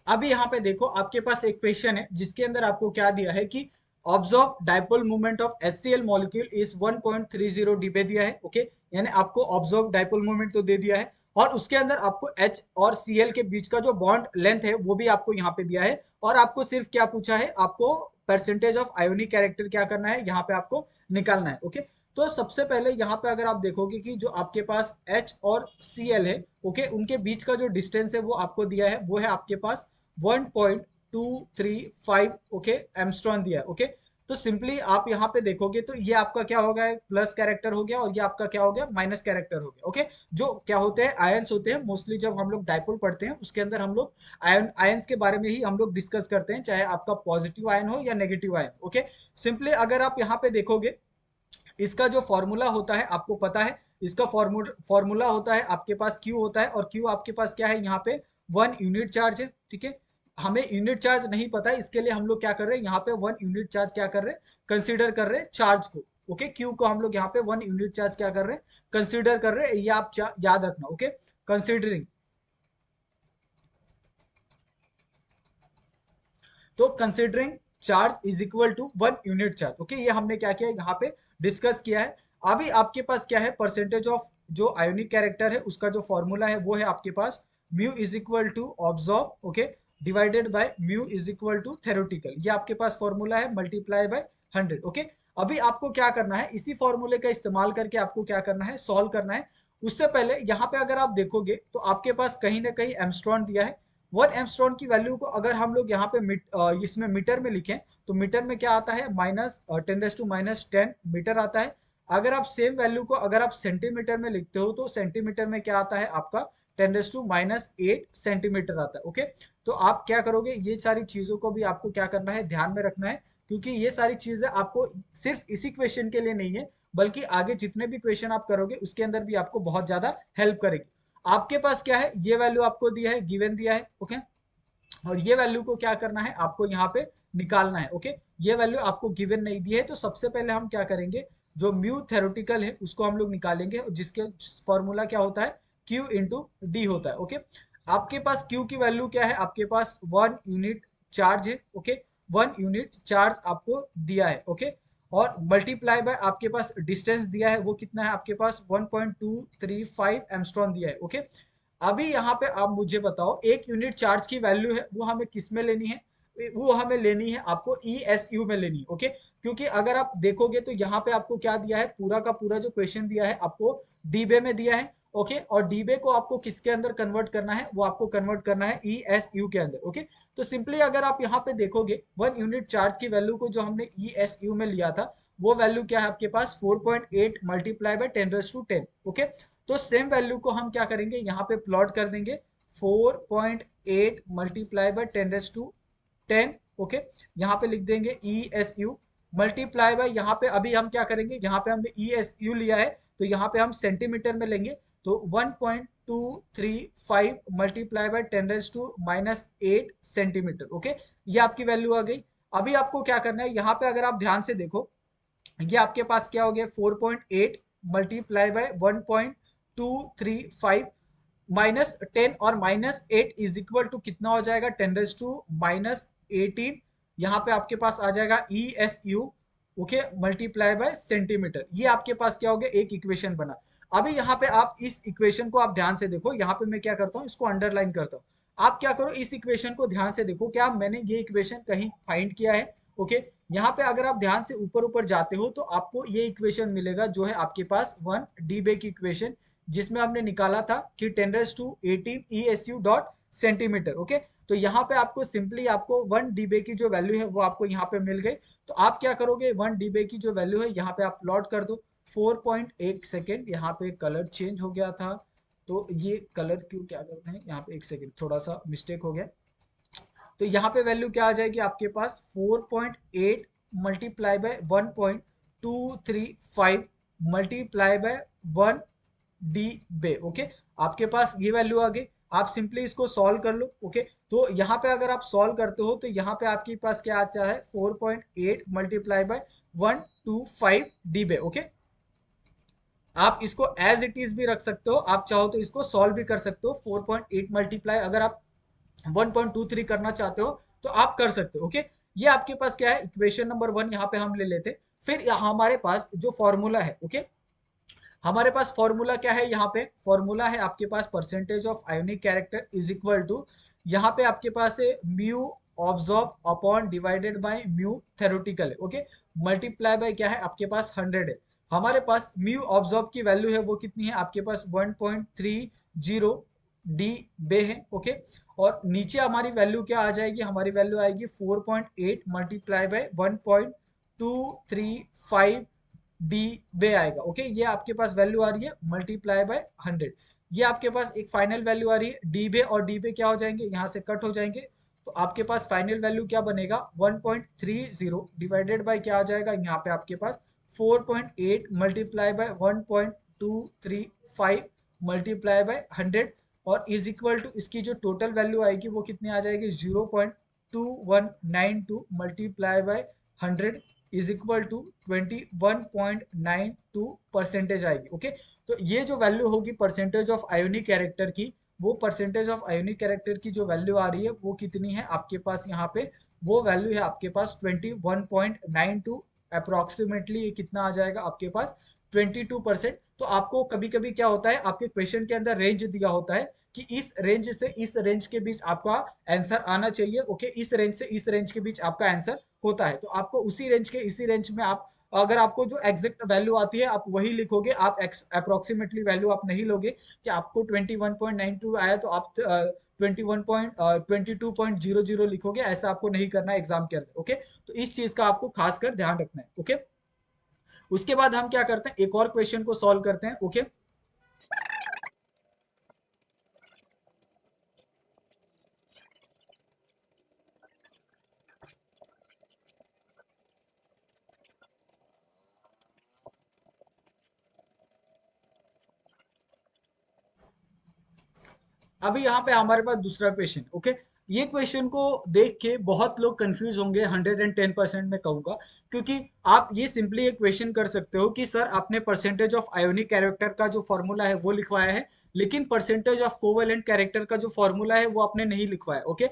अभी यहाँ पे देखो, आपके पास एक क्वेश्चन है जिसके अंदर आपको क्या दिया है कि observe dipole moment of HCl molecule is 1.30 dB दिया है। ओके, यानी आपको ऑब्जर्व डाइपोल मोमेंट तो दे दिया है, और उसके अंदर आपको H और Cl के बीच का जो बॉन्ड लेंथ है वो भी आपको यहाँ पे दिया है। और आपको सिर्फ क्या पूछा है, आपको परसेंटेज ऑफ आयोनिक कैरेक्टर क्या करना है, यहाँ पे आपको निकालना है। ओके, तो सबसे पहले यहाँ पे अगर आप देखोगे कि जो आपके पास H और Cl है, ओके, उनके बीच का जो डिस्टेंस है वो आपको दिया है, वो है आपके पास 1.235 ओके एमस्ट्रॉन दिया है। ओके, तो सिंपली आप यहाँ पे देखोगे तो ये आपका क्या हो गया, प्लस कैरेक्टर हो गया, और ये आपका क्या हो गया, माइनस कैरेक्टर हो गया। ओके, जो क्या होते हैं, आयंस होते हैं। मोस्टली जब हम लोग डाइपोल पढ़ते हैं उसके अंदर हम लोग आयंस के बारे में ही हम लोग डिस्कस करते हैं, चाहे आपका पॉजिटिव आयन हो या नेगेटिव आयन। ओके, सिंपली अगर आप यहाँ पे देखोगे, इसका जो फॉर्मूला होता है आपको पता है, इसका फॉर्मूला होता है आपके पास Q होता है, और Q आपके पास क्या है, यहाँ पे 1 यूनिट चार्ज है। ठीक है, हमें यूनिट चार्ज नहीं पता है, इसके लिए हम लोग क्या कर रहे हैं, यहाँ पे 1 यूनिट चार्ज क्या कर रहे हैं, कंसिडर कर रहे हैं चार्ज को। ओके, Q को हम लोग यहाँ पे 1 यूनिट चार्ज क्या कर रहे हैं, कंसिडर कर रहे हैं, ये आप याद रखना। ओके, कंसिडरिंग, तो considering charge is equal to 1 unit charge. Okay, ये हमने क्या किया यहाँ पे डिस्कस किया है। अभी आपके पास क्या है, परसेंटेज ऑफ जो आयोनिक कैरेक्टर है उसका जो फॉर्मूला है वो है आपके पास mu is equal to observe, okay, divided by mu is equal to theoretical. ये आपके पास फॉर्मूला है, मल्टीप्लाई बाय 100। ओके, अभी आपको क्या करना है, इसी फॉर्मूले का इस्तेमाल करके आपको क्या करना है, सॉल्व करना है। उससे पहले यहाँ पे अगर आप देखोगे तो आपके पास कहीं ना कहीं एमस्ट्रॉन दिया है। 1 एमस्ट्रॉन की वैल्यू को अगर हम लोग यहाँ पे इसमें मीटर में लिखें तो मीटर में क्या आता है, -10⁻10 मीटर आता है। अगर आप सेम वैल्यू को अगर आप सेंटीमीटर में लिखते हो तो सेंटीमीटर में क्या आता है आपका, 10⁻8 सेंटीमीटर आता है। ओके, तो आप क्या करोगे, ये सारी चीजों को भी आपको क्या करना है, ध्यान में रखना है, क्योंकि ये सारी चीजें आपको सिर्फ इसी क्वेश्चन के लिए नहीं है, बल्कि आगे जितने भी क्वेश्चन आप करोगे उसके अंदर भी आपको बहुत ज्यादा हेल्प करेगी। आपके पास क्या है, ये वैल्यू आपको दिया है, गिवन दिया है। ओके, और ये वैल्यू को क्या करना है, आपको यहाँ पे निकालना है। ओके, ये वैल्यू आपको गिवन नहीं दी है, तो सबसे पहले हम क्या करेंगे, जो म्यू थेरोटिकल है उसको हम लोग निकालेंगे, जिसके फॉर्मूला क्या होता है, क्यू इंटू डी होता है। ओके, आपके पास क्यू की वैल्यू क्या है, आपके पास 1 यूनिट चार्ज है। ओके, 1 यूनिट चार्ज आपको दिया है। ओके, और मल्टीप्लाई बाय आपके पास डिस्टेंस दिया है, वो कितना है आपके पास 1.235 एमस्ट्रॉन दिया है। ओके, अभी यहाँ पे आप मुझे बताओ 1 यूनिट चार्ज की वैल्यू है वो हमें किस में लेनी है, वो हमें लेनी है आपको ESU में लेनी है। ओके, क्योंकि अगर आप देखोगे तो यहाँ पे आपको क्या दिया है, पूरा का पूरा जो क्वेश्चन दिया है आपको डीबे में दिया है। ओके, और डीबे को आपको किसके अंदर कन्वर्ट करना है, वो आपको कन्वर्ट करना है ESU के अंदर। ओके, तो सिंपली अगर आप यहाँ पे देखोगे 1 यूनिट चार्ज की वैल्यू को जो हमने ESU में लिया था, वो वैल्यू क्या है आपके पास 4.8 मल्टीप्लाई बाय 10⁻10। ओके, तो सेम वैल्यू को हम क्या करेंगे, यहाँ पे प्लॉट कर देंगे 4.8 मल्टीप्लाई बाय 10⁻10। ओके, यहाँ पे लिख देंगे ESU मल्टीप्लाई बाय, यहाँ पे अभी हम क्या करेंगे, यहाँ पे हमने ESU लिया है तो यहाँ पे हम सेंटीमीटर में लेंगे, तो 1.235 मल्टीप्लाई बाय 10⁻⁻8 सेंटीमीटर। ओके, ये आपकी वैल्यू आ गई। अभी आपको क्या करना है, यहाँ पे अगर आप ध्यान से देखो, ये आपके पास क्या हो गया, 4.8 मल्टीप्लाई बाय 1.235 -10 और -8 इज इक्वल टू कितना हो जाएगा, 10⁻18। यहाँ पे आपके पास आ जाएगा ESU। Okay, multiply bye centimetre, ये आपके पास क्या हो गया, एक इक्वेशन बना। अभी यहाँ पे आप इस इक्वेशन को आप ध्यान से देखो, यहाँ पे मैं क्या करता हूँ, इसको अंडरलाइन करता हूँ। आप क्या करो, इस इक्वेशन को ध्यान से देखो, क्या मैंने ये इक्वेशन कहीं फाइंड किया है। ओके, यहाँ पे अगर आप ध्यान से ऊपर ऊपर जाते हो तो आपको ये इक्वेशन मिलेगा, जो है आपके पास 1 डी की इक्वेशन, जिसमें हमने निकाला था कि 10⁻18 ESU डॉट सेंटीमीटर। ओके, तो यहाँ पे आपको सिंपली आपको 1 डी की जो वैल्यू है वो आपको यहाँ पे मिल गई। तो आप क्या करोगे, 1 डी की जो वैल्यू है यहाँ पे आप प्लॉट कर दो 4.1 सेकेंड। यहाँ पे कलर चेंज हो गया था, तो ये कलर क्यों, क्या करते हैं यहाँ पे, एक सेकेंड थोड़ा सा मिस्टेक हो गया। तो यहाँ पे वैल्यू क्या आ जाएगी आपके पास, 4.8 multiply bye 1.235 multiply by 1 D. Okay, आपके पास ये वैल्यू आ गई। आप सिंपली इसको सॉल्व कर लो। ओके, तो यहाँ पे अगर आप सॉल्व करते हो तो यहाँ पे आपके पास क्या आता है, 4.8 मल्टीप्लाई बाय 125 डी। ओके, आप इसको एज इट इज भी रख सकते हो, आप चाहो तो इसको सॉल्व भी कर सकते हो। 4.8 मल्टीप्लाई अगर आप 1.23 करना चाहते हो तो आप कर सकते हो। ओके, ये आपके पास क्या है, इक्वेशन नंबर 1 यहाँ पे हम ले लेते। फिर हमारे पास जो फॉर्मूला है, ओके, हमारे पास फॉर्मूला क्या है, यहाँ पे फॉर्मूला है आपके पास percentage of ionic character is equal to, यहाँ पे आपके पास है mu observe upon divided by mu theoretical है। ओके, मल्टीप्लाई बाय क्या है आपके पास 100 है। हमारे पास म्यू ऑब्जॉर्ब की वैल्यू है वो कितनी है आपके पास 1.30 डी बे है। ओके, और नीचे हमारी वैल्यू क्या आ जाएगी, हमारी वैल्यू आएगी 4.8 मल्टीप्लाई बाय 1.235 डी बे आएगा। ओके, ये आपके पास वैल्यू आ रही है मल्टीप्लाई बाय 100। ये आपके पास एक फाइनल वैल्यू आ रही है, डी बे और डी बे क्या हो जाएंगे, यहाँ से कट हो जाएंगे। तो आपके पास फाइनल वैल्यू क्या बनेगा, 1.30 डिवाइडेड बाय क्या आ जाएगा, यहाँ पे आपके पास 4.8 मल्टीप्लाई बाय 1.235 मल्टीप्लाई बाय 100, और इज इक्वल टू इसकी जो टोटल वैल्यू आएगी वो कितनी आ जाएगी, 0.2192 multiply by 100 is equal to 21.92 percentage आएगी। ओके, तो ये जो वैल्यू होगी परसेंटेज ऑफ आयोनिक कैरेक्टर की, वो परसेंटेज ऑफ आयोनिक कैरेक्टर की जो वैल्यू आ रही है वो कितनी है आपके पास, यहाँ पे वो वैल्यू है आपके पास 21.92। अप्रोक्सीमेटली ये कितना आ जाएगा आपके पास, 22%। तो आपको कभी कभी क्या होता है, आपके क्वेश्चन के अंदर रेंज दिया होता है कि इस रेंज से इस रेंज के बीच आपका आंसर आना चाहिए। ओके, इस रेंज से इस रेंज के बीच आपका आंसर होता है, तो आपको उसी रेंज के इसी रेंज में आप, अगर आपको जो एग्जैक्ट वैल्यू आती है आप वही लिखोगे, आप अप्रोक्सीमेटली वैल्यू आप नहीं लोगे कि आपको 21.92 आया तो आप 22.00 लिखोगे, ऐसा आपको नहीं करना है एग्जाम के अंदर। ओके, तो इस चीज का आपको खासकर ध्यान रखना है। ओके, उसके बाद हम क्या करते हैं, एक और क्वेश्चन को सॉल्व करते हैं। ओके, अभी यहाँ पे हमारे पास दूसरा क्वेश्चन। ओके, ये क्वेश्चन को देख के बहुत लोग कंफ्यूज होंगे, 110% में कहूंगा, क्योंकि आप ये सिंपली एक क्वेश्चन कर सकते हो कि सर आपने परसेंटेज ऑफ आयोनिक कैरेक्टर का जो फॉर्मूला है वो लिखवाया है, लेकिन परसेंटेज ऑफ कोवेलेंट कैरेक्टर का जो फॉर्मूला है वो आपने नहीं लिखवाया। ओके,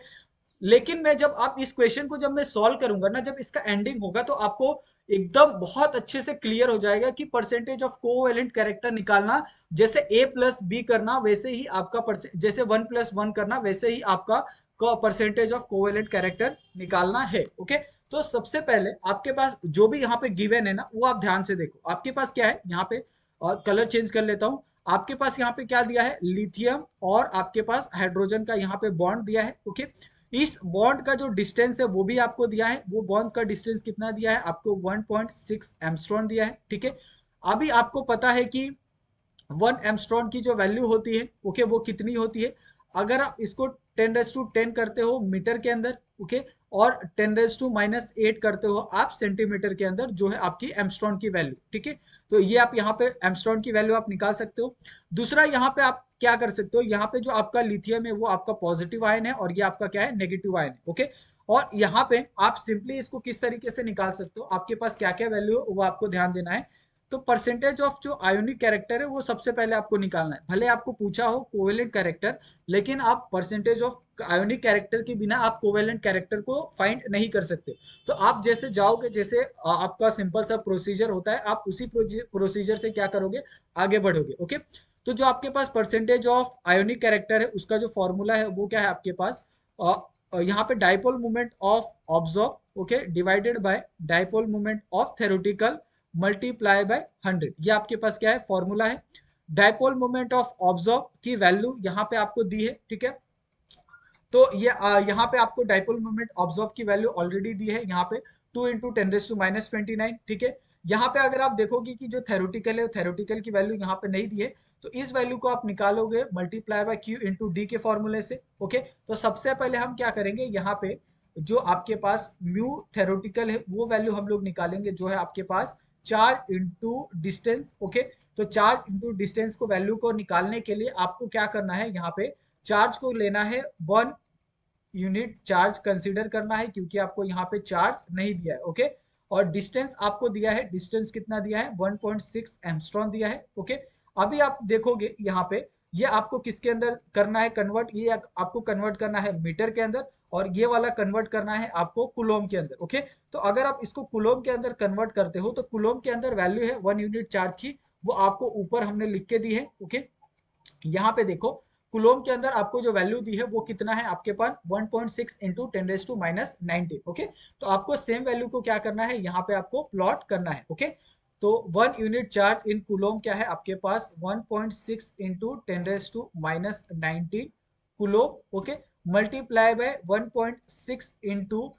लेकिन मैं जब आप इस क्वेश्चन को जब मैं सॉल्व करूंगा ना, जब इसका एंडिंग होगा तो आपको एकदम बहुत अच्छे से क्लियर हो जाएगा कि परसेंटेज ऑफ कोवेलेंट कैरेक्टर निकालना जैसे a प्लस बी करना वैसे ही आपका जैसे 1+1 करना वैसे ही आपका परसेंटेज ऑफ कोवेलेंट कैरेक्टर निकालना है। ओके, तो सबसे पहले आपके पास जो भी यहाँ पे गिवन है ना, वो आप ध्यान से देखो। आपके पास क्या है यहाँ पे, और कलर चेंज कर लेता हूँ। आपके पास यहाँ पे क्या दिया है, लिथियम और आपके पास हाइड्रोजन का यहाँ पे बॉन्ड दिया है। ओके, इस बॉन्ड का जो डिस्टेंस है वो भी आपको दिया है। वो बॉन्ड का डिस्टेंस कितना दिया है आपको, 1.6 एमस्ट्रॉन दिया है। ठीक है, अभी आपको पता है कि 1 एमस्ट्रॉन की जो वैल्यू होती है, ओके, वो कितनी होती है। अगर आप इसको 10⁻10 करते हो मीटर के अंदर, ओके, और 10⁻−8 करते हो आप सेंटीमीटर के अंदर, जो है आपकी एमस्ट्रॉन की वैल्यू। ठीक है, तो ये आप यहाँ पे एमस्ट्रॉन की वैल्यू आप निकाल सकते हो। दूसरा यहाँ पे आप क्या कर सकते हो, यहाँ पे जो आपका लिथियम है वो आपका पॉजिटिव आयन है और ये आपका क्या है, नेगेटिव आयन है। ओके, और यहाँ पे आप सिंपली इसको किस तरीके से निकाल सकते हो, आपके पास क्या क्या वैल्यू है वो आपको ध्यान देना है। तो परसेंटेज ऑफ जो आयोनिक कैरेक्टर है वो सबसे पहले आपको निकालना है। भले आपको पूछा हो कोवेलेंट कैरेक्टर, लेकिन आप परसेंटेज ऑफ आयोनिक कैरेक्टर के बिना आप कोवेलेंट कैरेक्टर को फाइंड नहीं कर सकते। तो आप जैसे जाओगे, जैसे आपका सिंपल सा प्रोसीजर होता है, आप उसी प्रोसीजर से क्या करोगे, आगे बढ़ोगे। ओके, तो जो आपके पास परसेंटेज ऑफ आयोनिक कैरेक्टर है उसका जो फॉर्मूला है वो क्या है आपके पास, यहाँ पे dipole moment of absorb, okay, divided bye dipole moment of theoretical multiply by 100। ये आपके पास क्या है, फॉर्मूला है। डाइपोल मोमेंट ऑफ ऑब्जॉर्ब की वैल्यू यहाँ पे आपको दी है। ठीक है, तो ये यहाँ पे आपको डाइपोल मोमेंट ऑब्जॉर्ब की वैल्यू ऑलरेडी दी है यहाँ पे, 2 × 10⁻29। ठीक है, यहाँ पे अगर आप देखोगे कि जो थेरोटिकल है, थेरोटिकल की वैल्यू यहाँ पे नहीं दी है, तो इस वैल्यू को आप निकालोगे multiply by Q into D के फॉर्मूले से। ओके, तो सबसे पहले हम क्या करेंगे, यहाँ पे जो आपके पास म्यू थेरोटिकल है वो वैल्यू हम लोग निकालेंगे, जो है आपके पास चार्ज इंटू डिस्टेंस। ओके, तो चार्ज इंटू डिस्टेंस को वैल्यू को निकालने के लिए आपको क्या करना है, यहाँ पे चार्ज को लेना है 1 यूनिट चार्ज कंसीडर करना है, क्योंकि आपको यहाँ पे चार्ज नहीं दिया है। ओके, और डिस्टेंस आपको दिया है, डिस्टेंस कितना दिया है, 1.6 एमस्ट्रॉन दिया है। ओके, अभी आप देखोगे यहाँ पे ये आपको किसके अंदर करना है कन्वर्ट, ये आपको कन्वर्ट करना है मीटर के अंदर, और ये वाला कन्वर्ट करना है आपको कुलोम के अंदर। ओके, तो अगर आप इसको कुलोम के अंदर कन्वर्ट करते हो तो कुलोम के अंदर वैल्यू है 1 यूनिट चार्ज की, वो आपको ऊपर हमने लिख के दी है। ओके, यहाँ पे देखो कुलोम के अंदर आपको जो वैल्यू दी है वो कितना है आपके पास, 1.6 इंटू 10⁻19। ओके, तो आपको सेम वैल्यू को क्या करना है, यहाँ पे आपको प्लॉट करना है। ओके, तो 1 यूनिट चार्ज इन कुलोम क्या है आपके पास, 1.6 into 10⁻19 coulomb. Okay, multiply by 1.6 into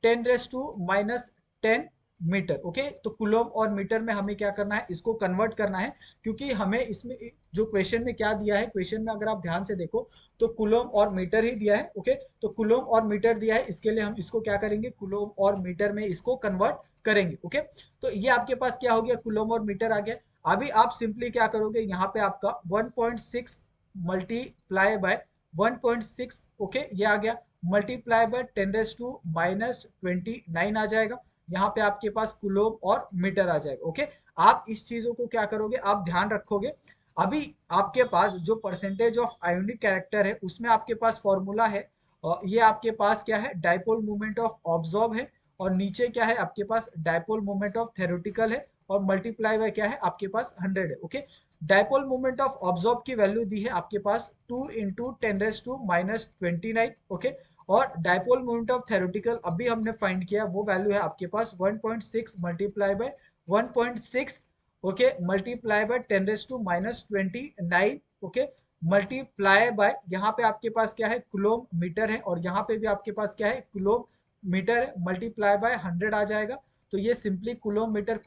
10⁻10 metre. Okay, तो कुलोम और मीटर में हमें क्या करना है, इसको कन्वर्ट करना है, क्योंकि हमें इसमें जो क्वेश्चन में क्या दिया है, क्वेश्चन में अगर आप ध्यान से देखो तो कुलोम और मीटर ही दिया है। ओके, तो कुलोम और मीटर दिया है, इसके लिए हम इसको क्या करेंगे, कुलोम और मीटर में इसको कन्वर्ट करेंगे। ओके, तो ये आपके पास क्या हो गया, कुलोम और मीटर आ गया। अभी आप सिंपली क्या करोगे, यहाँ पे आपका 1.6 मल्टीप्लाई बाय 1.6, ओके, ये आ गया, मल्टीप्लाई बाय 10⁻29 आ जाएगा। यहाँ पे आपके पास कुलोम और मीटर आ जाएगा। ओके, आप इस चीजों को क्या करोगे, आप ध्यान रखोगे। अभी आपके पास जो परसेंटेज ऑफ आयोनिक कैरेक्टर है उसमें आपके पास फॉर्मूला है, और ये आपके पास क्या है, डाइपोल मोमेंट ऑफ ऑब्जॉर्ब है, और नीचे क्या है आपके पास, डाइपोल मोमेंट ऑफ थेरोटिकल है, और मल्टीप्लाई बाय क्या है आपके पास 100 है। Okay, dipole moment of absorb की वैल्यू दी है आपके पास 2 इंटू 10⁻29। ओके, और डाइपोल मोमेंट ऑफ थेरोटिकल अभी हमने फाइंड किया, वो वैल्यू है आपके पास 1.6 multiply by 1.6, okay, multiply bye 10⁻29। Okay, multiply bye यहाँ पे आपके पास क्या है, कुलोम मीटर है, और यहाँ पे भी आपके पास क्या है, कुलोम मीटर है, मल्टीप्लाई बाय 100 आ जाएगा। तो ये सिंपली कुलोम मीटर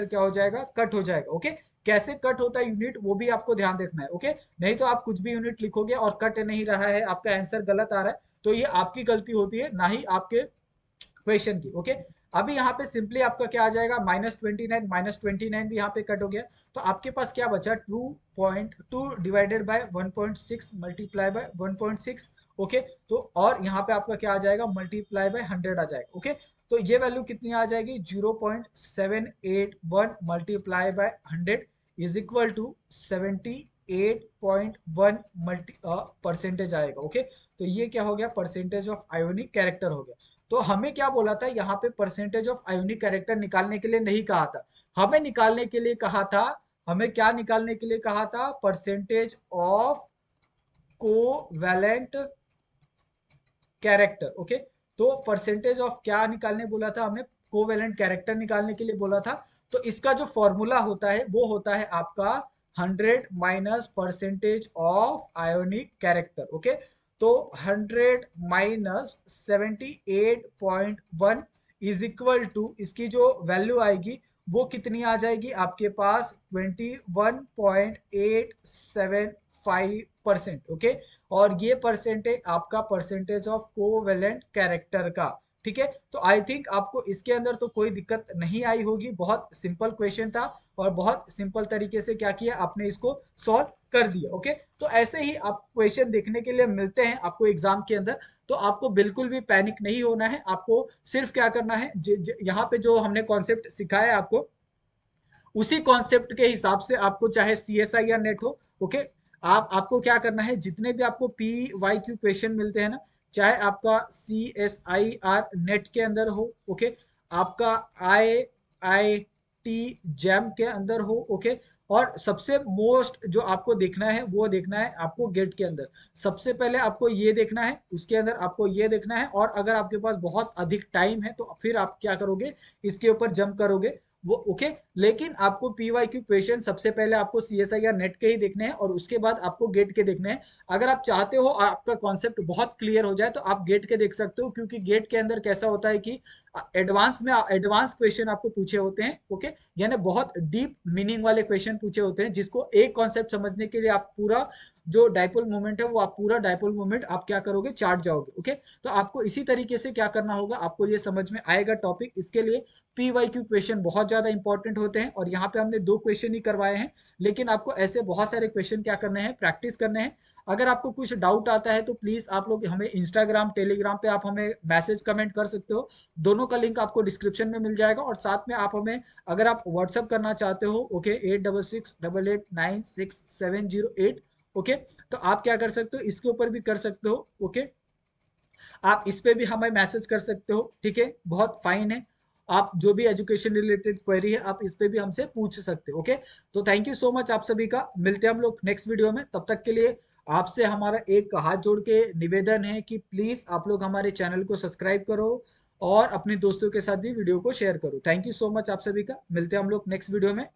क्या हो जाएगा, कट हो जाएगा। ओके, कैसे कट होता है यूनिट वो भी आपको ध्यान देखना है। ओके, नहीं तो आप कुछ भी यूनिट लिखोगे और कट नहीं रहा है, आपका आंसर गलत आ रहा है, तो ये आपकी गलती होती है, ना ही आपके क्वेश्चन की। ओके, अभी यहाँ पे सिंपली आपका क्या आ जाएगा, -29, -29 भी यहाँ पे कट हो गया, तो आपके पास क्या बचा, 2.2 divided by 1.6 multiply by 1.6। Okay, तो और यहाँ पे आपका क्या आ जाएगा, मल्टीप्लाई बाय 100 आ जाएगा। ओके, तो ये वैल्यू कितनी आ जाएगी, 0.781 multiply by 100 is equal to 78.1 multi percentage आएगा। ओके, तो ये क्या हो गया, परसेंटेज ऑफ आयोनिक कैरेक्टर हो गया। तो हमें क्या बोला था यहाँ पे, परसेंटेज ऑफ आयोनिक कैरेक्टर निकालने के लिए नहीं कहा था, हमें निकालने के लिए कहा था, हमें क्या निकालने के लिए कहा था, percentage of covalent character. Okay, तो परसेंटेज ऑफ क्या निकालने बोला था हमें, कोवैलेंट कैरेक्टर निकालने के लिए बोला था। तो इसका जो फॉर्मूला होता है वो होता है आपका 100 minus percentage of ionic character. Okay, तो 100 माइनस 78.1 इज इक्वल टू, इसकी जो वैल्यू आएगी वो कितनी आ जाएगी आपके पास, 21.875%। ओके, और ये परसेंटेज आपका परसेंटेज ऑफ कोवेलेंट कैरेक्टर का। ठीक है, तो आई थिंक आपको इसके अंदर तो कोई दिक्कत नहीं आई होगी, बहुत सिंपल क्वेश्चन था और बहुत सिंपल तरीके से क्या किया आपने, इसको सॉल्व कर दिया। ओके, तो ऐसे ही आप क्वेश्चन देखने के लिए मिलते हैं आपको एग्जाम के अंदर, तो आपको बिल्कुल भी पैनिक नहीं होना है, आपको सिर्फ क्या करना है, यहाँ पे जो हमने कॉन्सेप्ट सिखाया है आपको, उसी कॉन्सेप्ट के हिसाब से आपको चाहे सीएसआई या नेट हो। ओके, आपको क्या करना है, जितने भी आपको पी वाई क्यू क्वेश्चन मिलते हैं ना, चाहे आपका C S I R NET के अंदर हो, ओके, आपका आई आई टी जैम के अंदर हो, ओके, और सबसे मोस्ट जो आपको देखना है वो देखना है आपको गेट के अंदर। सबसे पहले आपको ये देखना है, उसके अंदर आपको ये देखना है, और अगर आपके पास बहुत अधिक टाइम है तो फिर आप क्या करोगे, इसके ऊपर जंप करोगे वो। ओके, लेकिन आपको पीवाई क्यू क्वेश्चन सबसे पहले आपको सीएसआई या नेट के ही देखने हैं और उसके बाद आपको गेट के देखने हैं। अगर आप चाहते हो आपका कॉन्सेप्ट बहुत क्लियर हो जाए तो आप गेट के देख सकते हो, क्योंकि गेट के अंदर कैसा होता है कि एडवांस क्वेश्चन आपको पूछे होते हैं। ओके, यानी बहुत डीप मीनिंग वाले क्वेश्चन पूछे होते हैं, जिसको एक कॉन्सेप्ट समझने के लिए आप पूरा जो डाइपोल मोमेंट है वो आप पूरा डाइपोल मोमेंट आप क्या करोगे, चार्ट जाओगे। ओके, तो आपको इसी तरीके से क्या करना होगा, आपको ये समझ में आएगा टॉपिक। इसके लिए पी वाई क्यू क्वेश्चन बहुत ज्यादा इंपॉर्टेंट होते हैं, और यहाँ पे हमने 2 क्वेश्चन ही करवाए हैं, लेकिन आपको ऐसे बहुत सारे क्वेश्चन क्या करने हैं, प्रैक्टिस करने हैं। अगर आपको कुछ डाउट आता है तो प्लीज आप लोग हमें इंस्टाग्राम टेलीग्राम पे आप हमें मैसेज कमेंट कर सकते हो, दोनों का लिंक आपको डिस्क्रिप्शन में मिल जाएगा। और साथ में आप हमें अगर आप व्हाट्सअप करना चाहते हो, ओके, 8668896708, ओके, तो आप क्या कर सकते हो, इसके ऊपर भी कर सकते हो। ओके, आप इस पे भी हमें मैसेज कर सकते हो। ठीक है, बहुत फाइन है, आप जो भी एजुकेशन रिलेटेड क्वेरी है आप इस पे भी हमसे पूछ सकते हो। ओके, तो थैंक यू सो मच आप सभी का, मिलते हैं हम लोग नेक्स्ट वीडियो में। तब तक के लिए आपसे हमारा एक हाथ जोड़ के निवेदन है कि प्लीज आप लोग हमारे चैनल को सब्सक्राइब करो और अपने दोस्तों के साथ भी वीडियो को शेयर करो। थैंक यू सो मच आप सभी का, मिलते हैं हम लोग नेक्स्ट वीडियो में।